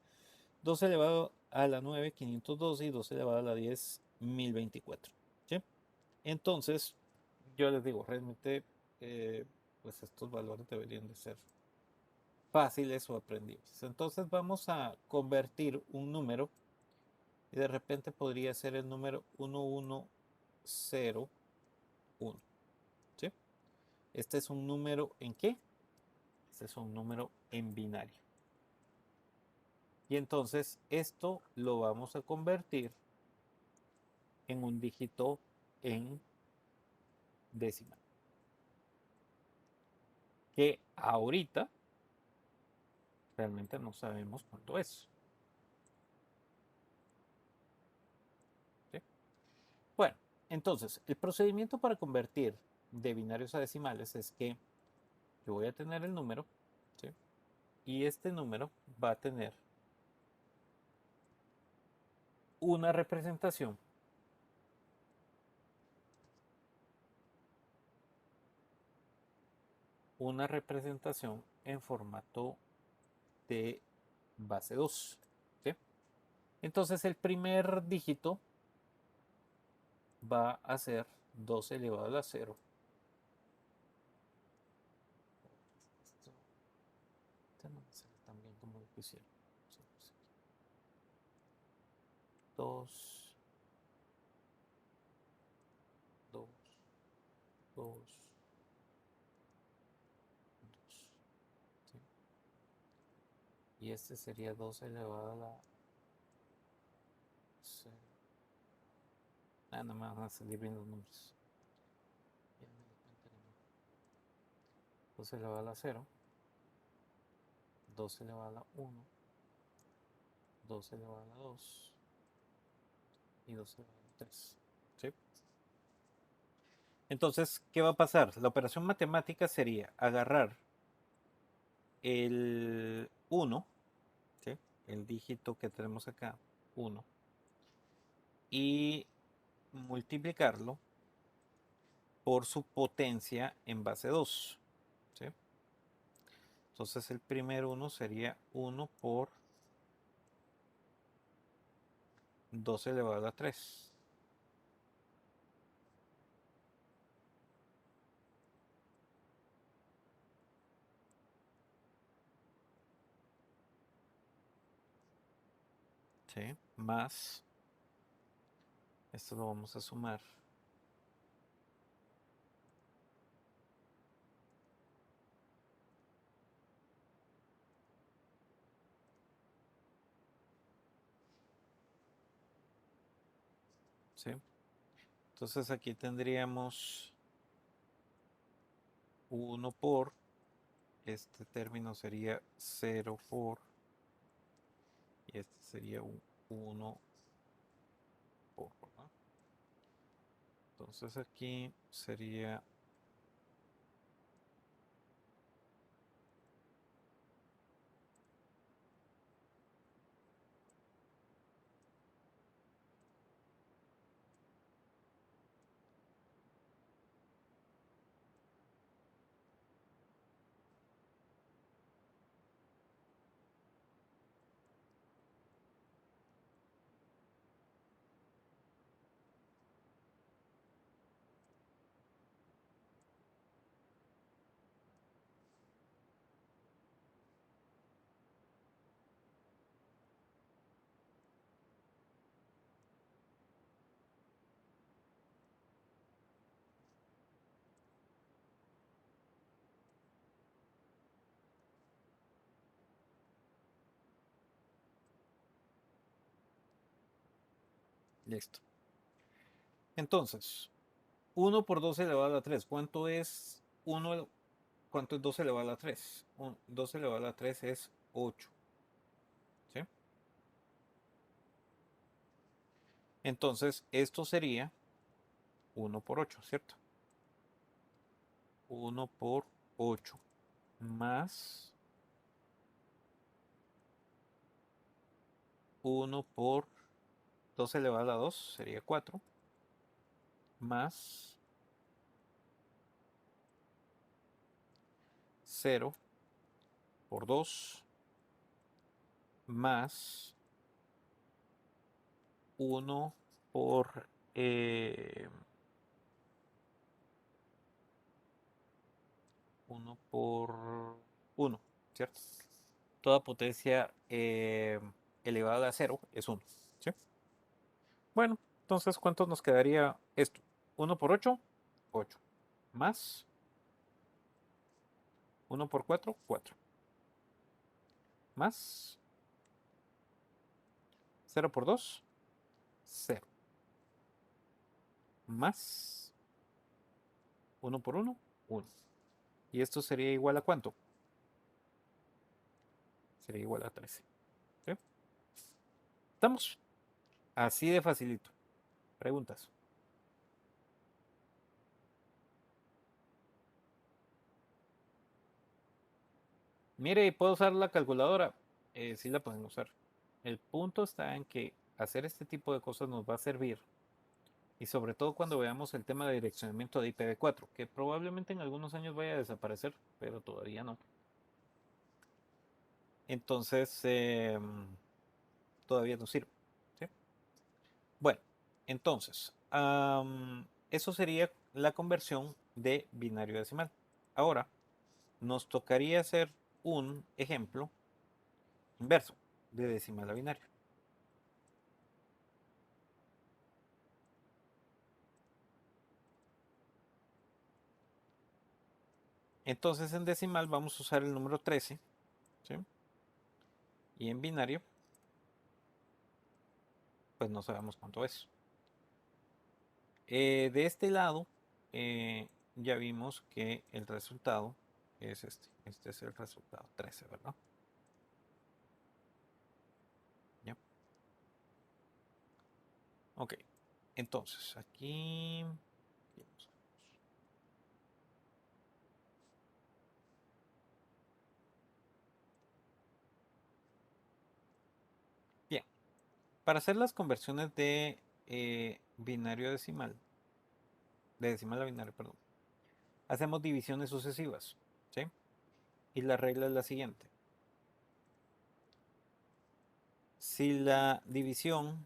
2 elevado a la 9, 512 y 2 elevado a la 10, 1024. ¿Sí? Entonces, yo les digo, realmente, pues estos valores deberían de ser fáciles o aprendibles. Entonces vamos a convertir un número y de repente podría ser el número 1101. ¿Sí? Este es un número ¿en qué? Este es un número en binario. Y entonces esto lo vamos a convertir en un dígito en décima. Que ahorita realmente no sabemos cuánto es. ¿Sí? Bueno, entonces el procedimiento para convertir de binarios a decimales es que yo voy a tener el número, ¿sí? Y este número va a tener una representación en formato de base 2. ¿Sí? Entonces el primer dígito va a ser 2 elevado a la 0. Este no me sale tan bien como lo quisiera. 2, 2, 2, 2. ¿Sí? Y este sería 2 elevado a la 0. Ah, no me van a salir bien los números. Ya me di cuenta que no. 2 elevado a la 0. 2 elevado a la 1. 2 elevado a la 2. Y 2 elevado a la 3. ¿Sí? Entonces, ¿qué va a pasar? La operación matemática sería agarrar el 1, ¿sí? El dígito que tenemos acá, 1, y multiplicarlo por su potencia en base 2. ¿Sí? Entonces el primer 1 sería 1 por 2 elevado a la 3. ¿Sí? Más, esto lo vamos a sumar. ¿Sí? Entonces aquí tendríamos 1 por, este término sería 0 por, y este sería un 1 por, ¿no? Entonces aquí sería listo. Entonces, 1 por 2 elevado a la 3. ¿Cuánto es 1? ¿Cuánto es 2 elevado a la 3? 2 elevado a la 3 es 8. ¿Sí? Entonces, esto sería 1 por 8, ¿cierto? 1 por 8 más 1 por 2 elevado a la 2 sería 4, más 0 por 2 más 1 por 1 por 1, ¿cierto? Toda potencia elevada a 0 es 1, ¿sí? Bueno, entonces, ¿cuánto nos quedaría esto? 1 por 8, 8. Más 1 por 4, 4. Más 0 por 2, 0. Más 1 por 1, 1. ¿Y esto sería igual a cuánto? Sería igual a 13. ¿Sí? ¿Estamos? Así de facilito. Preguntas. Mire, ¿puedo usar la calculadora? Sí la pueden usar. El punto está en que hacer este tipo de cosas nos va a servir. Y sobre todo cuando veamos el tema de direccionamiento de IPv4, que probablemente en algunos años vaya a desaparecer, pero todavía no. Entonces, todavía no sirve. ¿Sí? Bueno, entonces, eso sería la conversión de binario a decimal. Ahora, nos tocaría hacer un ejemplo inverso de decimal a binario. Entonces, en decimal vamos a usar el número 13, ¿sí? Y en binario, pues no sabemos cuánto es. De este lado, ya vimos que el resultado es este. Este es el resultado 13, ¿verdad? ¿Ya? Ok. Entonces, aquí... Bien. Para hacer las conversiones de binario a decimal, de decimal a binario, perdón, hacemos divisiones sucesivas, ¿sí? Y la regla es la siguiente. Si la división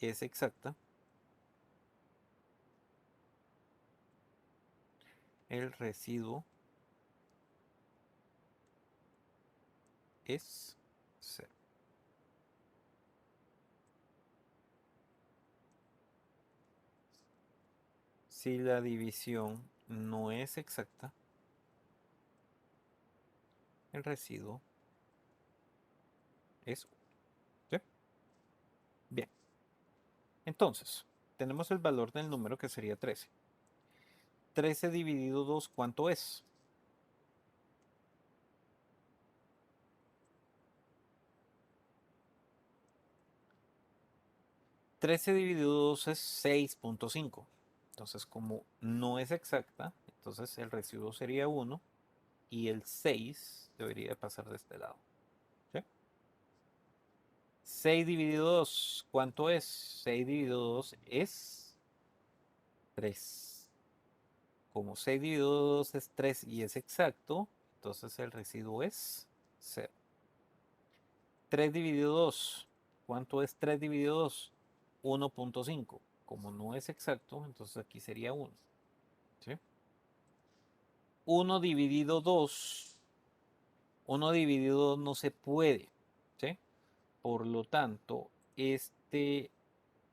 es exacta, el residuo es 0. Si la división no es exacta, el residuo es 1. ¿Sí? Bien. Entonces, tenemos el valor del número que sería 13. 13 dividido 2, ¿cuánto es? 13 dividido 2 es 6.5. Entonces, como no es exacta, entonces el residuo sería 1 y el 6 debería pasar de este lado. ¿Sí? 6 dividido 2, ¿cuánto es? 6 dividido 2 es 3. Como 6 dividido 2 es 3 y es exacto, entonces el residuo es 0. 3 dividido 2, ¿cuánto es 3 dividido 2? 1.5. Como no es exacto, entonces aquí sería 1. ¿Sí? 1 dividido 2, 1 dividido 2 no se puede. ¿Sí? Por lo tanto, este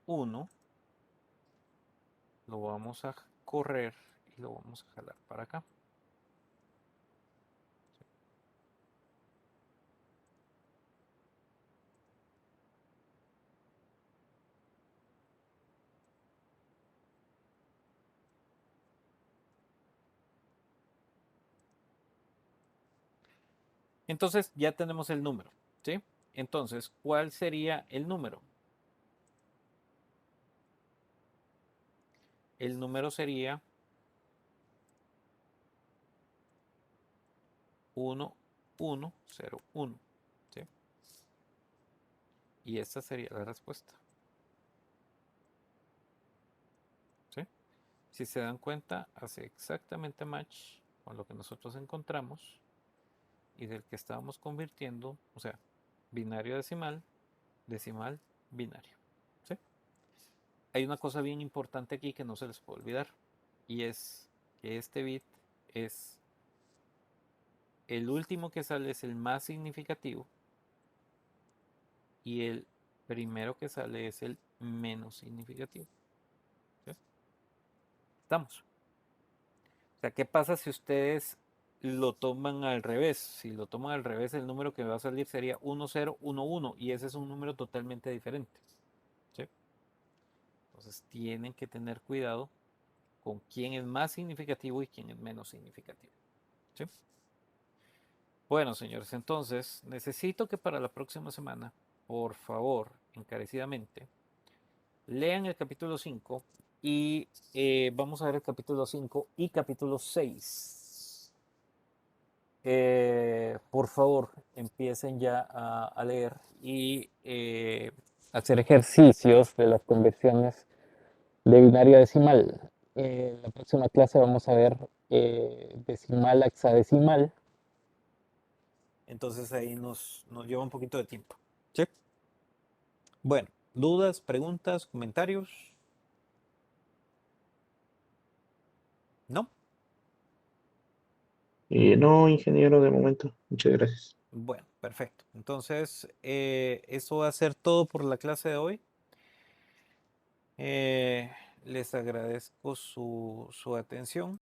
1 lo vamos a correr y lo vamos a jalar para acá. Entonces ya tenemos el número. ¿Sí? Entonces, ¿cuál sería el número? El número sería 1, 1, 0, 1. ¿Sí? Y esta sería la respuesta. ¿Sí? Si se dan cuenta, hace exactamente match con lo que nosotros encontramos y del que estábamos convirtiendo, o sea, binario decimal, decimal, binario. ¿Sí? Hay una cosa bien importante aquí que no se les puede olvidar, y es que este bit es el último que sale, es el más significativo, y el primero que sale es el menos significativo. ¿Sí? Estamos. O sea, ¿qué pasa si ustedes lo toman al revés? Si lo toman al revés, el número que va a salir sería 1011, y ese es un número totalmente diferente. ¿Sí? Entonces tienen que tener cuidado con quién es más significativo y quién es menos significativo. ¿Sí? Bueno, señores, entonces necesito que para la próxima semana, por favor, encarecidamente, lean el capítulo 5 y vamos a ver el capítulo 5 y capítulo 6. Por favor, empiecen ya a leer y hacer ejercicios de las conversiones de binario a decimal. En la próxima clase vamos a ver decimal a hexadecimal. Entonces ahí nos lleva un poquito de tiempo. ¿Sí? Bueno, dudas, preguntas, comentarios. ¿No? No, ingeniero, de momento. Muchas gracias. Bueno, perfecto. Entonces, eso va a ser todo por la clase de hoy. Les agradezco su atención.